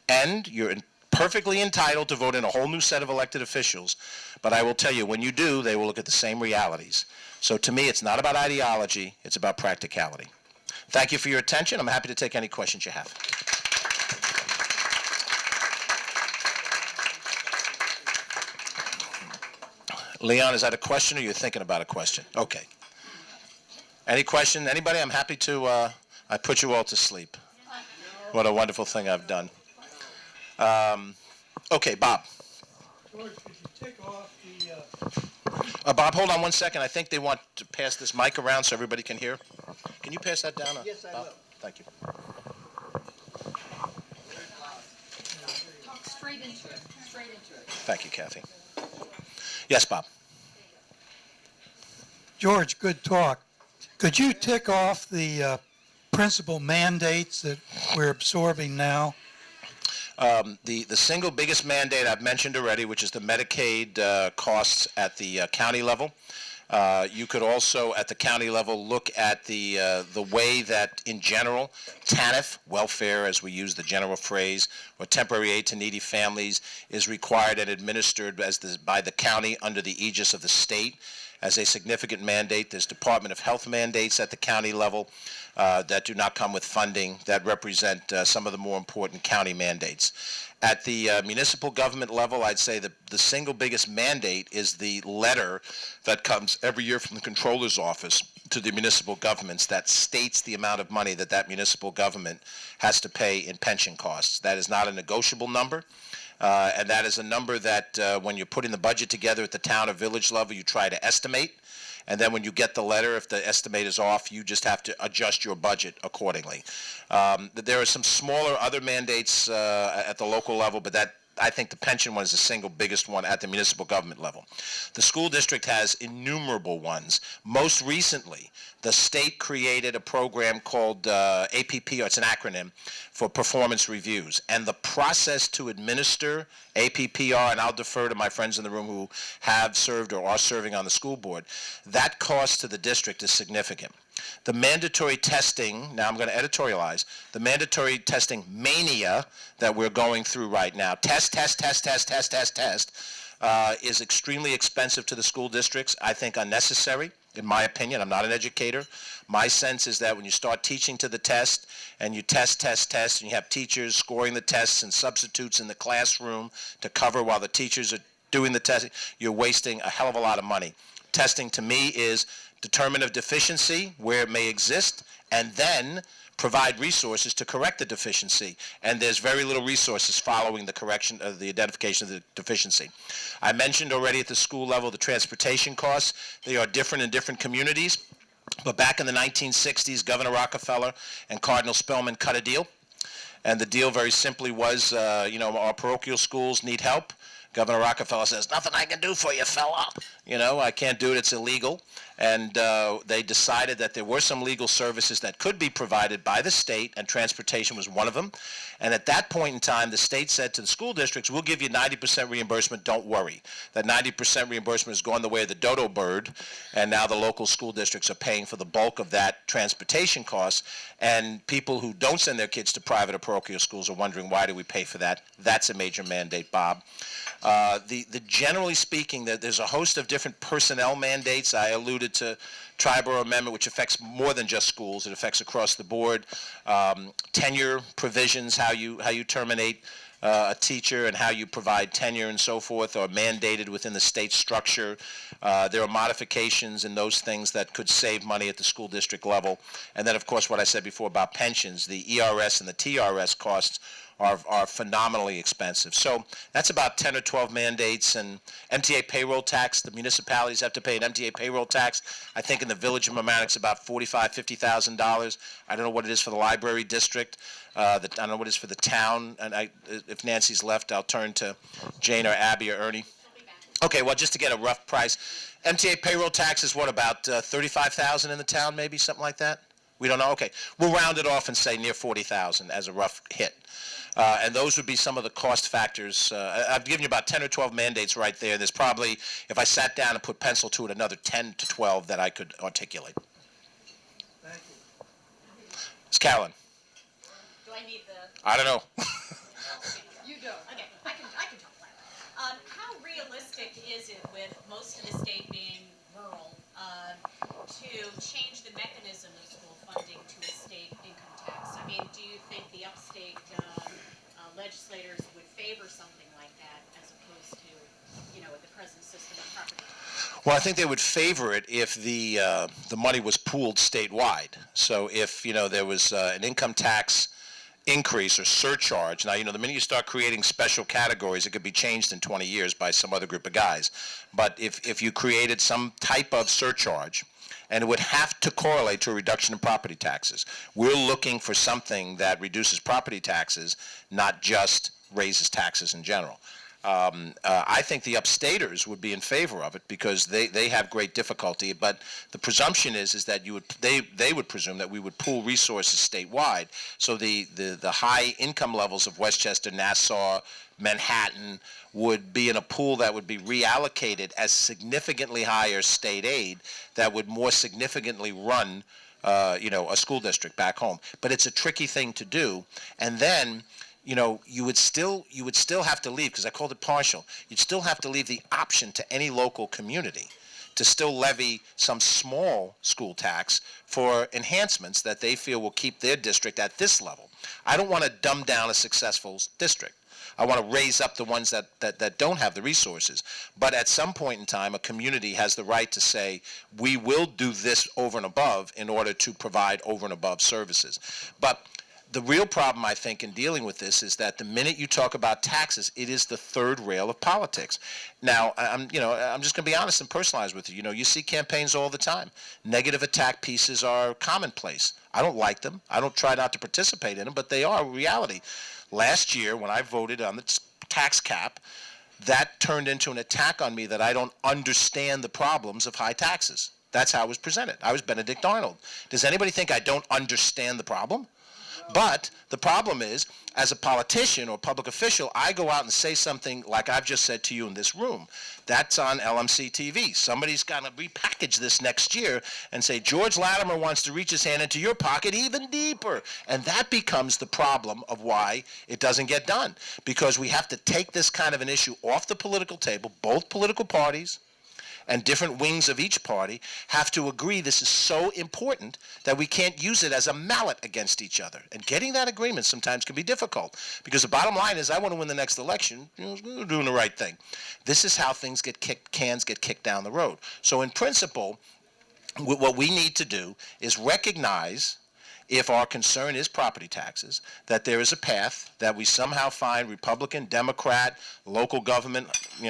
And you're perfectly entitled to vote in a whole new set of elected officials, but I will tell you, when you do, they will look at the same realities. So to me, it's not about ideology, it's about practicality. Thank you for your attention. I'm happy to take any questions you have. Leon, is that a question or you're thinking about a question? Okay. Any question? Anybody? I'm happy to, I put you all to sleep. What a wonderful thing I've done. Okay, Bob. George, could you take off Bob, hold on one second. I think they want to pass this mic around so everybody can hear. Can you pass that down? Yes, I Bob? will. Thank you. Talk straight into it, straight into it. Thank you, Kathy. Yes, Bob. George, good talk. Could you tick off the principal mandates that we're absorbing now? The single biggest mandate I've mentioned already, which is the Medicaid costs at the county level. You could also, at the county level, look at the way that, in general, TANF, welfare, as we use the general phrase, or temporary aid to needy families, is required and administered by the county under the aegis of the state as a significant mandate. There's Department of Health mandates at the county level that do not come with funding that represent some of the more important county mandates. At the municipal government level, I'd say the single biggest mandate is the letter that comes every year from the Comptroller's Office to the municipal governments that states the amount of money that municipal government has to pay in pension costs. That is not a negotiable number. And that is a number that when you're putting the budget together at the town or village level, you try to estimate. And then when you get the letter, if the estimate is off, you just have to adjust your budget accordingly. There are some smaller other mandates at the local level, but I think the pension one is the single biggest one at the municipal government level. The school district has innumerable ones. Most recently, the state created a program called APP, or it's an acronym, for performance reviews. And the process to administer APPR, and I'll defer to my friends in the room who have served or are serving on the school board, that cost to the district is significant. The mandatory testing, now I'm going to editorialize, the mandatory testing mania that we're going through right now, test, is extremely expensive to the school districts, I think unnecessary, in my opinion. I'm not an educator. My sense is that when you start teaching to the test, and you test, and you have teachers scoring the tests and substitutes in the classroom to cover while the teachers are doing the testing, you're wasting a hell of a lot of money. Testing, to me, is determine a deficiency where it may exist, and then provide resources to correct the deficiency. And there's very little resources following the correction of the identification of the deficiency. I mentioned already at the school level the transportation costs. They are different in different communities. But back in the 1960s, Governor Rockefeller and Cardinal Spellman cut a deal. And the deal very simply was, our parochial schools need help. Governor Rockefeller says, nothing I can do for you, fella. I can't do it, it's illegal. And they decided that there were some legal services that could be provided by the state, and transportation was one of them. And at that point in time, the state said to the school districts, we'll give you 90% reimbursement, don't worry. That 90% reimbursement has gone the way of the dodo bird, and now the local school districts are paying for the bulk of that transportation cost. And people who don't send their kids to private or parochial schools are wondering, why do we pay for that? That's a major mandate, Bob. Generally speaking, there's a host of different personnel mandates. I alluded to Triborough Amendment, which affects more than just schools. It affects across the board. Tenure provisions, how you terminate a teacher and how you provide tenure and so forth, are mandated within the state structure. There are modifications in those things that could save money at the school district level. And then, of course, what I said before about pensions, the ERS and the TRS costs are phenomenally expensive. So that's about 10 or 12 mandates. And MTA payroll tax, the municipalities have to pay an MTA payroll tax. I think in the village of Mamaroneck it's about $45,000, $50,000. I don't know what it is for the library district. I don't know what it is for the town. And if Nancy's left, I'll turn to Jane or Abby or Ernie. Okay, well, just to get a rough price, MTA payroll tax is what, about $35,000 in the town, maybe, something like that? We don't know? Okay. We'll round it off and say near $40,000 as a rough hit. And those would be some of the cost factors. I've given you about 10 or 12 mandates right there. There's probably, if I sat down and put pencil to it, another 10 to 12 that I could articulate. Thank you. It's Carolyn. Do I need the... I don't know. You don't. Okay, I can talk loud. How realistic is it, with most of the state being rural, to change the mechanism of school funding to a state income tax? I mean, do you think the upstate legislators would favor something like that as opposed to, the present system of property tax? Well, I think they would favor it if the money was pooled statewide. So if, there was an income tax increase or surcharge. Now, the minute you start creating special categories, it could be changed in 20 years by some other group of guys. But if you created some type of surcharge, and it would have to correlate to a reduction in property taxes. We're looking for something that reduces property taxes, not just raises taxes in general. I think the upstaters would be in favor of it because they have great difficulty. But the presumption is that they would presume that we would pool resources statewide. So the high income levels of Westchester, Nassau, Manhattan would be in a pool that would be reallocated as significantly higher state aid that would more significantly run a school district back home. But it's a tricky thing to do. And then you would still have to leave, because I called it partial, you'd still have to leave the option to any local community to still levy some small school tax for enhancements that they feel will keep their district at this level. I don't want to dumb down a successful district. I want to raise up the ones that don't have the resources. But at some point in time, a community has the right to say, we will do this over and above in order to provide over and above services. But the real problem, I think, in dealing with this is that the minute you talk about taxes, it is the third rail of politics. Now, I'm just going to be honest and personalized with you. You see campaigns all the time. Negative attack pieces are commonplace. I don't like them. I don't try not to participate in them, but they are reality. Last year, when I voted on the tax cap, that turned into an attack on me that I don't understand the problems of high taxes. That's how it was presented. I was Benedict Arnold. Does anybody think I don't understand the problem? But the problem is, as a politician or public official, I go out and say something like I've just said to you in this room. That's on LMC-TV. Somebody's got to repackage this next year and say, George Latimer wants to reach his hand into your pocket even deeper. And that becomes the problem of why it doesn't get done. Because we have to take this kind of an issue off the political table. Both political parties and different wings of each party have to agree this is so important that we can't use it as a mallet against each other. And getting that agreement sometimes can be difficult, because the bottom line is, I want to win the next election, we're doing the right thing. This is how things cans get kicked down the road. So in principle, what we need to do is recognize, if our concern is property taxes, that there is a path that we somehow find Republican, Democrat, local government,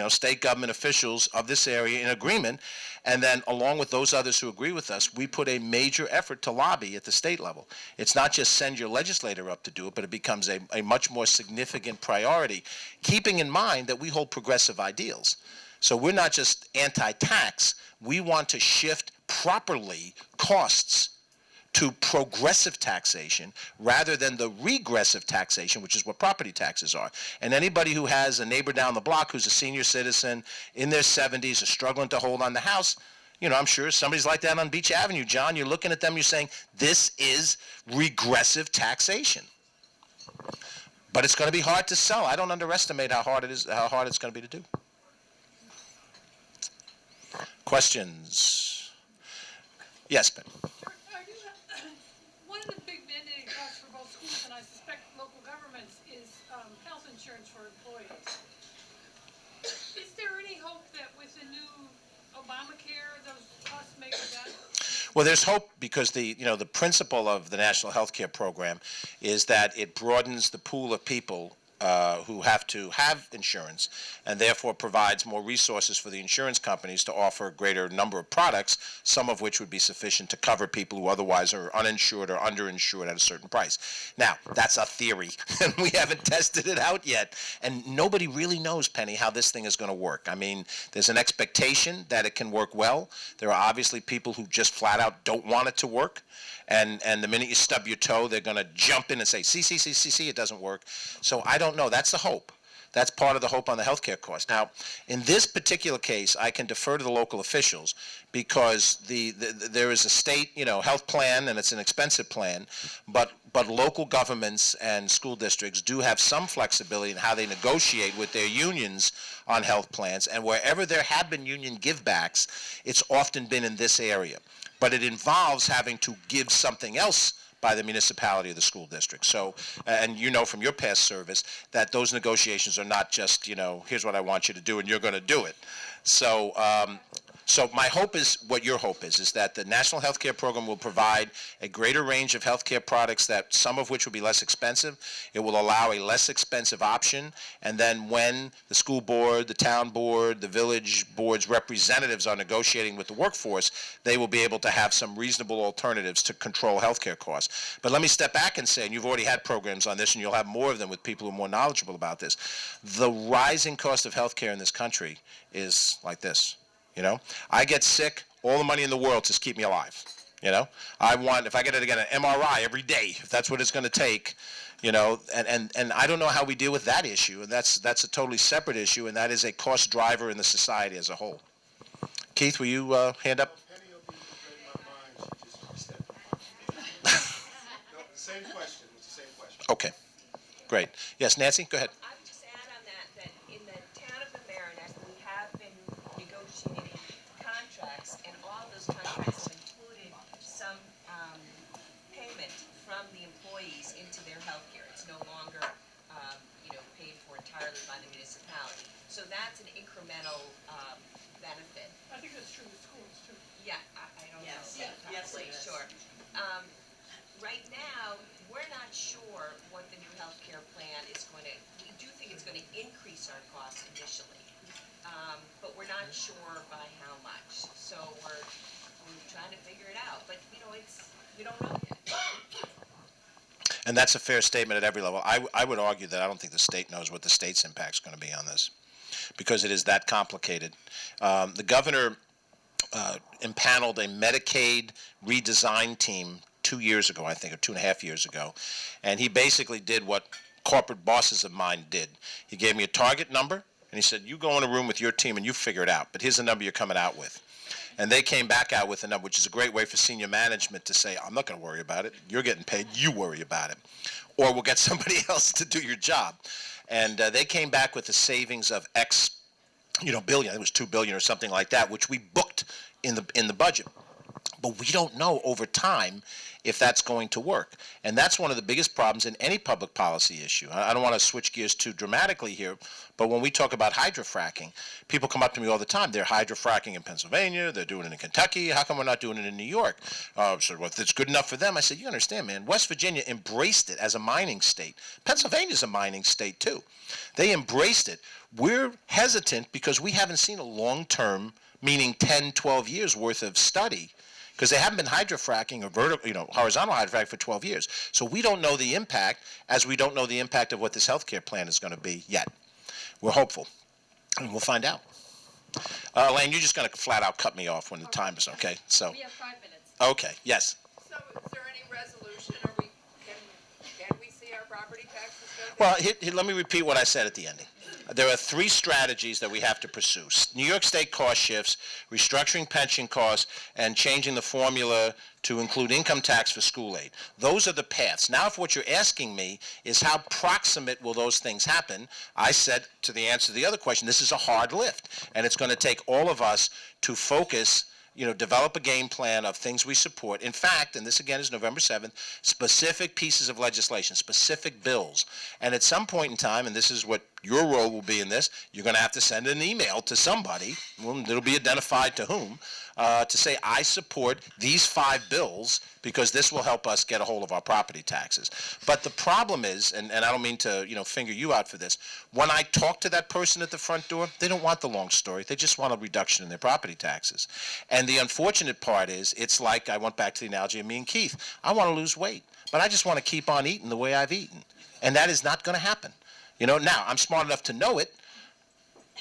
state government officials of this area in agreement, and then along with those others who agree with us, we put a major effort to lobby at the state level. It's not just send your legislator up to do it, but it becomes a much more significant priority, keeping in mind that we hold progressive ideals. So we're not just anti-tax, we want to shift properly costs to progressive taxation rather than the regressive taxation, which is what property taxes are. And anybody who has a neighbor down the block who's a senior citizen in their 70s, is struggling to hold on the house, I'm sure somebody's like that on Beach Avenue, John. You're looking at them, you're saying, this is regressive taxation. But it's going to be hard to sell. I don't underestimate how hard it's going to be to do. Questions? Yes, Ben. One of the big mandating costs for both schools, and I suspect local governments, is health insurance for employees. Is there any hope that with the new Obamacare, those costs may go down? Well, there's hope, because the principle of the National Health Care Program is that it broadens the pool of people who have to have insurance, and therefore provides more resources for the insurance companies to offer a greater number of products, some of which would be sufficient to cover people who otherwise are uninsured or underinsured at a certain price. Now, that's a theory, and we haven't tested it out yet, and nobody really knows, Penny, how this thing is going to work. I mean, there's an expectation that it can work well. There are obviously people who just flat out don't want it to work. And the minute you stub your toe, they're going to jump in and say, see, it doesn't work. So I don't know. That's the hope. That's part of the hope on the health care cost. Now, in this particular case, I can defer to the local officials, because there is a state, health plan, and it's an expensive plan, but local governments and school districts do have some flexibility in how they negotiate with their unions on health plans. And wherever there have been union givebacks, it's often been in this area. But it involves having to give something else by the municipality or the school district. So, and from your past service, that those negotiations are not just, here's what I want you to do and you're going to do it. So So my hope is what your hope is that the National Healthcare Program will provide a greater range of healthcare products, that some of which will be less expensive. It will allow a less expensive option, and then when the school board, the town board, the village board's representatives are negotiating with the workforce, they will be able to have some reasonable alternatives to control healthcare costs. But let me step back and say, and you've already had programs on this, and you'll have more of them with people who are more knowledgeable about this, the rising cost of healthcare in this country is like this. You know, I get sick, all the money in the world to keep me alive. You know, if I get to get an MRI every day, if that's what it's going to take, you know, and I don't know how we deal with that issue, and that's a totally separate issue, and that is a cost driver in the society as a whole. Keith, will you hand up? Same question. It's the same question. Okay, great. Yes, Nancy, go ahead. I would just add on that in the town of Mamaroneck, we have been negotiating contracts, and all of those contracts have included some payment from the employees into their health care. It's no longer, paid for entirely by the municipality. So that's an incremental benefit. I think that's true with schools too. Yeah, I don't know. Yes, it is. Sure. Right now, we're not sure what the new health care plan is going to, we do think it's going to increase our costs initially, but we're not sure by how much. So we're trying to figure it out, but we don't know yet. And that's a fair statement at every level. I would argue that I don't think the state knows what the state's impact is going to be on this, because it is that complicated. The governor impaneled a Medicaid redesign team 2 years ago, I think, or 2.5 years ago, and he basically did what corporate bosses of mine did. He gave me a target number, and he said, you go in a room with your team and you figure it out, but here's the number you're coming out with. And they came back out with a number, which is a great way for senior management to say, I'm not going to worry about it. You're getting paid. You worry about it. Or we'll get somebody else to do your job. And they came back with a savings of X, billion. It was $2 billion or something like that, which we booked in the budget. But we don't know over time if that's going to work. And that's one of the biggest problems in any public policy issue. I don't want to switch gears too dramatically here, but when we talk about hydrofracking, people come up to me all the time. They're hydrofracking in Pennsylvania. They're doing it in Kentucky. How come we're not doing it in New York? So well, if it's good enough for them, I said, you understand, man, West Virginia embraced it as a mining state. Pennsylvania's a mining state, too. They embraced it. We're hesitant because we haven't seen a long-term, meaning 10, 12 years worth of study, because they haven't been hydrofracking or horizontal hydrofracking for 12 years. So we don't know the impact, as we don't know the impact of what this healthcare plan is going to be yet. We're hopeful, and we'll find out. Elaine, you're just going to flat out cut me off when the time is okay. So. We have 5 minutes. Okay. Yes. So is there any resolution, or can we see our property taxes go Well, let me repeat what I said at the ending. There are 3 strategies that we have to pursue. New York State cost shifts, restructuring pension costs, and changing the formula to include income tax for school aid. Those are the paths. Now, if what you're asking me is how proximate will those things happen, I said to the answer to the other question, this is a hard lift, and it's going to take all of us to focus, develop a game plan of things we support. In fact, and this again is November 7th, specific pieces of legislation, specific bills. And at some point in time, and this is what your role will be in this, you're going to have to send an email to somebody, it'll be identified to whom, to say, I support these 5 bills because this will help us get a hold of our property taxes. But the problem is, and I don't mean to, finger you out for this, when I talk to that person at the front door, they don't want the long story. They just want a reduction in their property taxes. And the unfortunate part is, it's like I went back to the analogy of me and Keith. I want to lose weight, but I just want to keep on eating the way I've eaten. And that is not going to happen. Now, I'm smart enough to know it,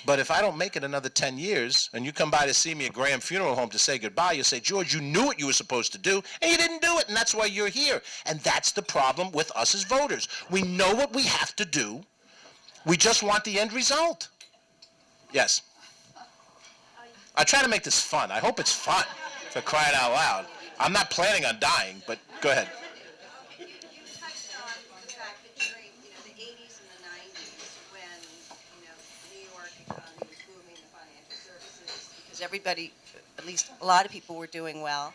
but if I don't make it another 10 years, and you come by to see me at Graham Funeral Home to say goodbye, you'll say, George, you knew what you were supposed to do, and you didn't do it, and that's why you're here. And that's the problem with us as voters. We know what we have to do. We just want the end result. Yes. I try to make this fun. I hope it's fun, for crying out loud. I'm not planning on dying, but go ahead. Everybody, at least a lot of people, were doing well.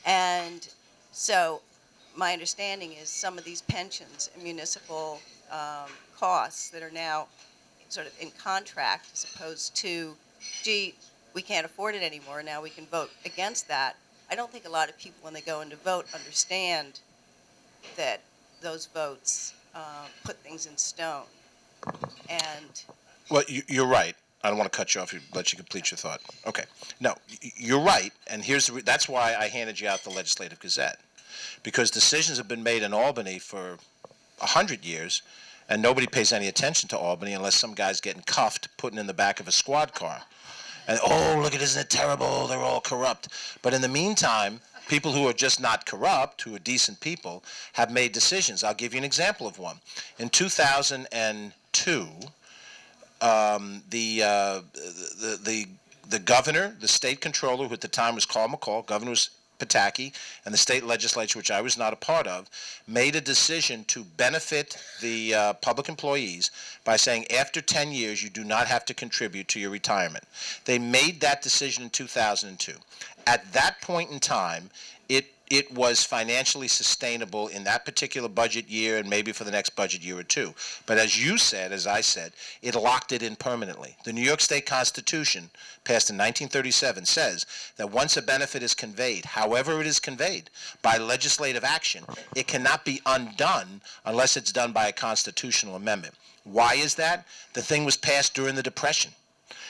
And so my understanding is some of these pensions and municipal costs that are now sort of in contract, as opposed to, gee, we can't afford it anymore, now we can vote against that. I don't think a lot of people, when they go in to vote, understand that those votes put things in stone. And Well, you're right. I don't want to cut you off. Let you complete your thought. Okay. No, you're right. And that's why I handed you out the Legislative Gazette, because decisions have been made in Albany for 100 years, and nobody pays any attention to Albany unless some guy's getting cuffed, putting in the back of a squad car. And, oh, look at, isn't it terrible? They're all corrupt. But in the meantime, people who are just not corrupt, who are decent people, have made decisions. I'll give you an example of one. In 2002, the governor, the state controller, who at the time was Carl McCall, Governor was Pataki, and the state legislature, which I was not a part of, made a decision to benefit the public employees by saying after 10 years you do not have to contribute to your retirement. They made that decision in 2002. At that point in time, it was financially sustainable in that particular budget year and maybe for the next budget year or two. But as you said, as I said, it locked it in permanently. The New York State Constitution, passed in 1937, says that once a benefit is conveyed, however it is conveyed, by legislative action, it cannot be undone unless it's done by a constitutional amendment. Why is that? The thing was passed during the Depression.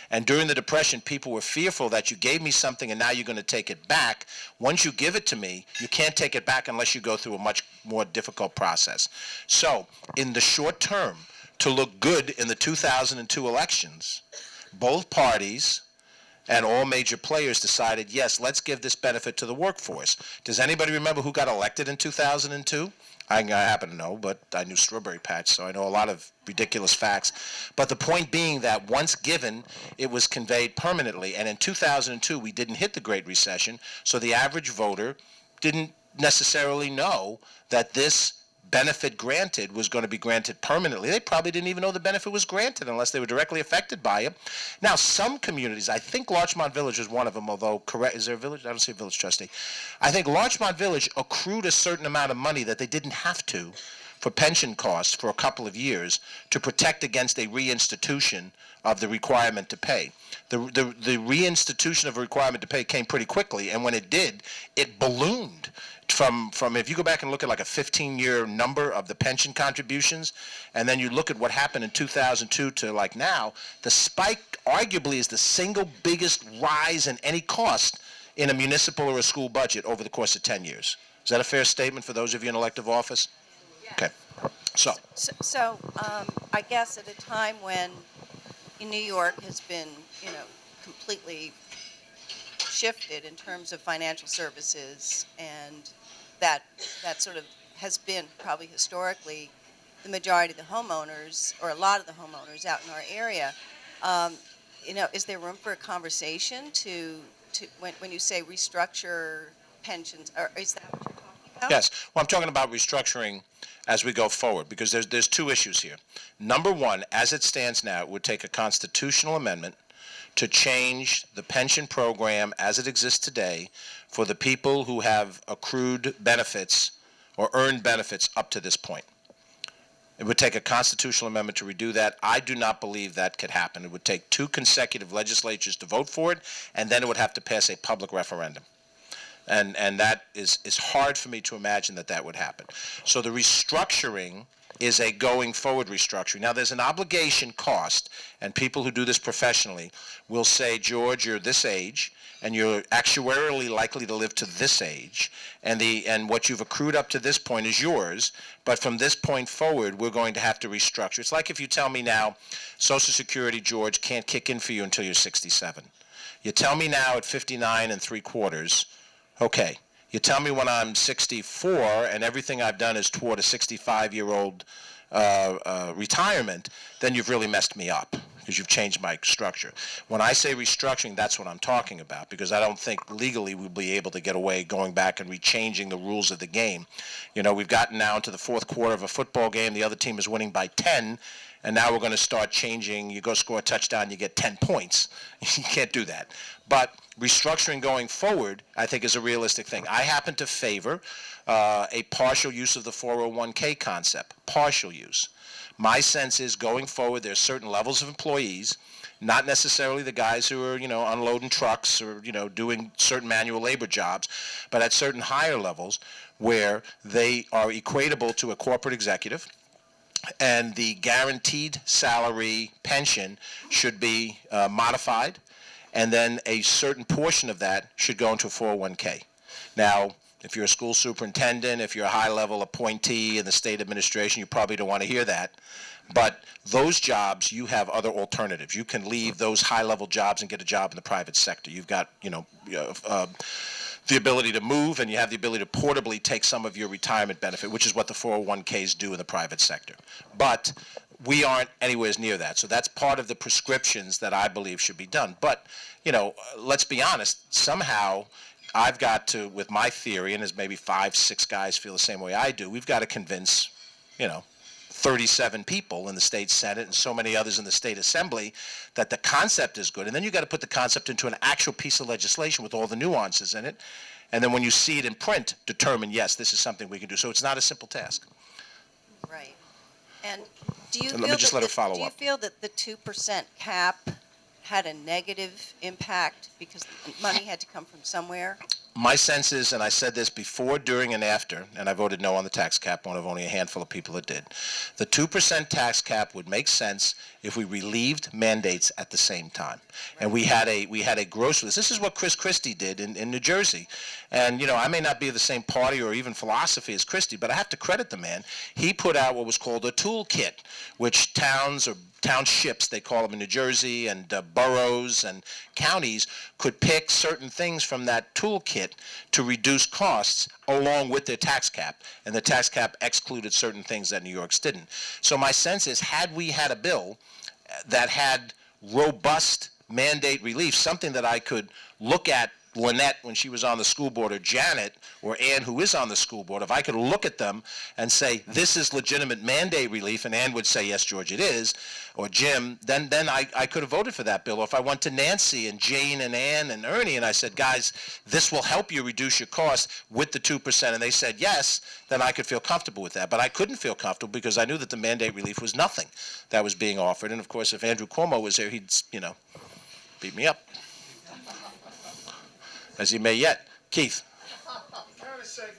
And during the Depression, people were fearful that you gave me something and now you're going to take it back. Once you give it to me, you can't take it back unless you go through a much more difficult process. So, in the short term, to look good in the 2002 elections, both parties and all major players decided, yes, let's give this benefit to the workforce. Does anybody remember who got elected in 2002? I happen to know, but I knew Strawberry Patch, so I know a lot of ridiculous facts. But the point being that once given, it was conveyed permanently. And in 2002, we didn't hit the Great Recession, so the average voter didn't necessarily know that this benefit granted was going to be granted permanently. They probably didn't even know the benefit was granted unless they were directly affected by it. Now, some communities, I think Larchmont Village is one of them, although, correct, is there a village? I don't see a village trustee. I think Larchmont Village accrued a certain amount of money that they didn't have to for pension costs for a couple of years to protect against a reinstitution of the requirement to pay. The reinstitution of a requirement to pay came pretty quickly, and when it did, it ballooned. From if you go back and look at like a 15-year number of the pension contributions, and then you look at what happened in 2002 to like now, the spike arguably is the single biggest rise in any cost in a municipal or a school budget over the course of 10 years. Is that a fair statement for those of you in elective office? Okay. So I guess at a time when New York has been, completely shifted in terms of financial services, and that sort of has been probably historically the majority of the homeowners, or a lot of the homeowners out in our area. Is there room for a conversation to when you say restructure pensions, or is that what you're talking about? Yes. Well, I'm talking about restructuring as we go forward, because there's two issues here. Number one, as it stands now, it would take a constitutional amendment to change the pension program as it exists today for the people who have accrued benefits or earned benefits up to this point. It would take a constitutional amendment to redo that. I do not believe that could happen. It would take 2 consecutive legislatures to vote for it, and then it would have to pass a public referendum. And that is hard for me to imagine that would happen. So the restructuring is a going forward restructuring. Now, there's an obligation cost, and people who do this professionally will say, George, you're this age, and you're actuarially likely to live to this age, and what you've accrued up to this point is yours, but from this point forward, we're going to have to restructure. It's like if you tell me now, Social Security, George, can't kick in for you until you're 67. You tell me now at 59 3/4, okay. You tell me when I'm 64 and everything I've done is toward a 65-year-old retirement, then you've really messed me up because you've changed my structure. When I say restructuring, that's what I'm talking about, because I don't think legally we'll be able to get away going back and rechanging the rules of the game. We've gotten now into the 4th quarter of a football game. The other team is winning by 10, and now we're going to start changing. You go score a touchdown, you get 10 points. You can't do that. But restructuring going forward, I think, is a realistic thing. I happen to favor a partial use of the 401k concept, partial use. My sense is going forward, there's certain levels of employees not necessarily the guys who are, unloading trucks or, doing certain manual labor jobs, but at certain higher levels where they are equatable to a corporate executive, and the guaranteed salary pension should be modified, and then a certain portion of that should go into a 401k. Now, if you're a school superintendent, if you're a high-level appointee in the state administration, you probably don't want to hear that. But those jobs, you have other alternatives. You can leave those high-level jobs and get a job in the private sector. You've got, the ability to move, and you have the ability to portably take some of your retirement benefit, which is what the 401ks do in the private sector. But we aren't anywhere near that. So that's part of the prescriptions that I believe should be done. But, let's be honest, somehow I've got to, with my theory, and as maybe 5, 6 guys feel the same way I do, we've got to convince, 37 people in the state Senate and so many others in the state assembly that the concept is good. And then you've got to put the concept into an actual piece of legislation with all the nuances in it. And then when you see it in print, determine, yes, this is something we can do. So it's not a simple task. Right. And do you And let me just let her follow do you up. feel that the 2% cap had a negative impact because money had to come from somewhere? My sense is, and I said this before, during, and after, and I voted no on the tax cap, one of only a handful of people that did. The 2% tax cap would make sense if we relieved mandates at the same time. And we had a gross list. This is what Chris Christie did in New Jersey. And, I may not be of the same party or even philosophy as Christie, but I have to credit the man. He put out what was called a toolkit, which towns or townships, they call them in New Jersey, and boroughs and counties could pick certain things from that toolkit to reduce costs along with their tax cap. And the tax cap excluded certain things that New York's didn't. So my sense is, had we had a bill that had robust mandate relief, something that I could look at Lynette when she was on the school board, or Janet, or Ann who is on the school board, if I could look at them and say, this is legitimate mandate relief, and Ann would say, yes, George, it is, or Jim, then I could have voted for that bill. Or if I went to Nancy and Jane and Ann and Ernie and I said, guys, this will help you reduce your costs with the 2%, and they said yes, then I could feel comfortable with that. But I couldn't feel comfortable because I knew that the mandate relief was nothing that was being offered. And of course, if Andrew Cuomo was there, he'd, beat me up. As he may yet. Keith. Kind of segued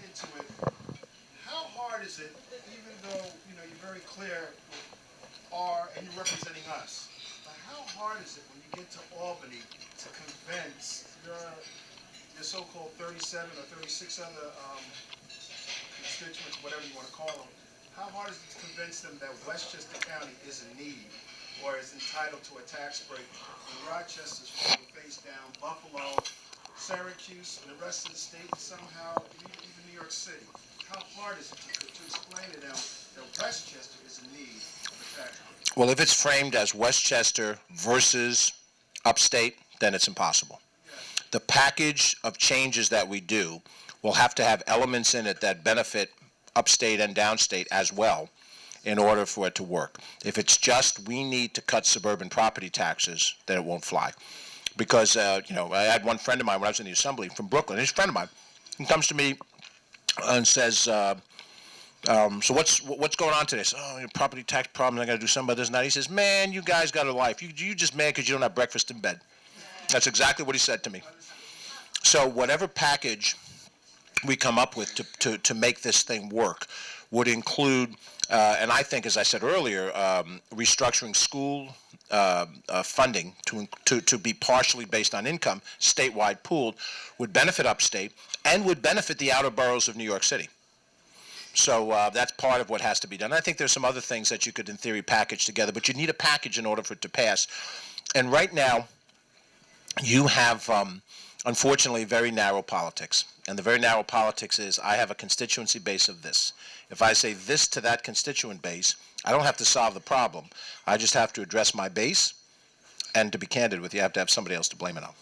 into it. How hard is it, even though you're very clear and you're representing us, but how hard is it when you get to Albany to convince your so-called 37 or 36 other constituents, whatever you want to call them, how hard is it to convince them that Westchester County is in need or is entitled to a tax break when Rochester's falling face down, Buffalo, Syracuse, and the rest of the state, somehow, even New York City? How hard is it to explain to them that Westchester is in need of a tax break? Well, if it's framed as Westchester versus upstate, then it's impossible. The package of changes that we do will have to have elements in it that benefit upstate and downstate as well in order for it to work. If it's just we need to cut suburban property taxes, then it won't fly. Because, I had one friend of mine when I was in the assembly from Brooklyn, he's a friend of mine, he comes to me and says, so what's going on today? I said, your property tax problem, I got to do something about this and that. He says, man, you guys got a life. You just mad because you don't have breakfast in bed. That's exactly what he said to me. So whatever package we come up with to make this thing work would include, and I think, as I said earlier, restructuring school funding to be partially based on income, statewide pooled, would benefit upstate and would benefit the outer boroughs of New York City. So that's part of what has to be done. I think there's some other things that you could, in theory, package together, but you need a package in order for it to pass. And right now, you have, unfortunately, very narrow politics. And the very narrow politics is, I have a constituency base of this. If I say this to that constituent base, I don't have to solve the problem. I just have to address my base, and to be candid with you, I have to have somebody else to blame it on.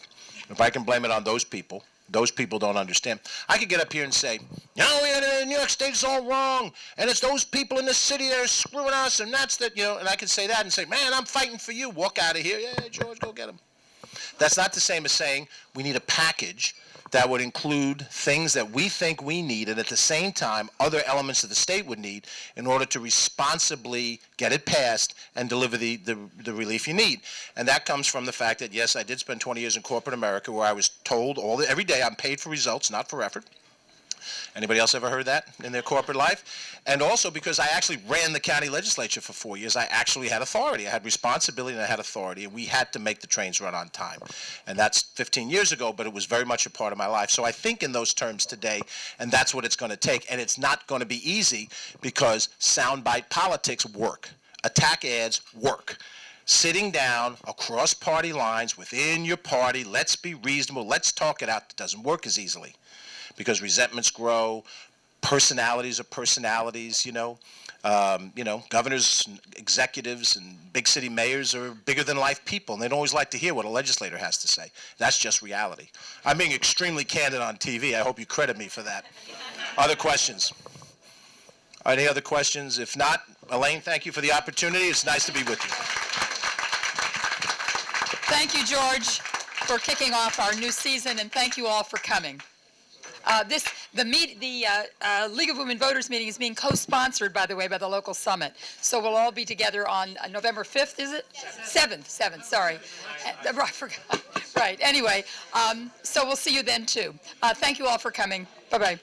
If I can blame it on those people don't understand. I could get up here and say, New York State is all wrong, and it's those people in the city that are screwing us, and that's that, and I can say that and say, man, I'm fighting for you. Walk out of here. Yeah, George, go get him. That's not the same as saying we need a package that would include things that we think we need, and at the same time, other elements that the state would need in order to responsibly get it passed and deliver the relief you need. And that comes from the fact that, yes, I did spend 20 years in corporate America where I was told every day I'm paid for results, not for effort. Anybody else ever heard that in their corporate life? And also because I actually ran the county legislature for 4 years, I actually had authority. I had responsibility and I had authority, and we had to make the trains run on time. And that's 15 years ago, but it was very much a part of my life. So I think in those terms today, and that's what it's going to take. And it's not going to be easy because soundbite politics work. Attack ads work. Sitting down across party lines within your party, let's be reasonable, let's talk it out, it doesn't work as easily. Because resentments grow, personalities are personalities, governors, and executives, and big city mayors are bigger than life people, and they don't always like to hear what a legislator has to say. That's just reality. I'm being extremely candid on TV. I hope you credit me for that. Other questions? Any other questions? If not, Elaine, thank you for the opportunity. It's nice to be with you. Thank you, George, for kicking off our new season, and thank you all for coming. The League of Women Voters meeting is being co-sponsored, by the way, by the local summit. So we'll all be together on November 5th, is it? 7th, sorry. I forgot. Right, anyway, so we'll see you then, too. Thank you all for coming. Bye-bye.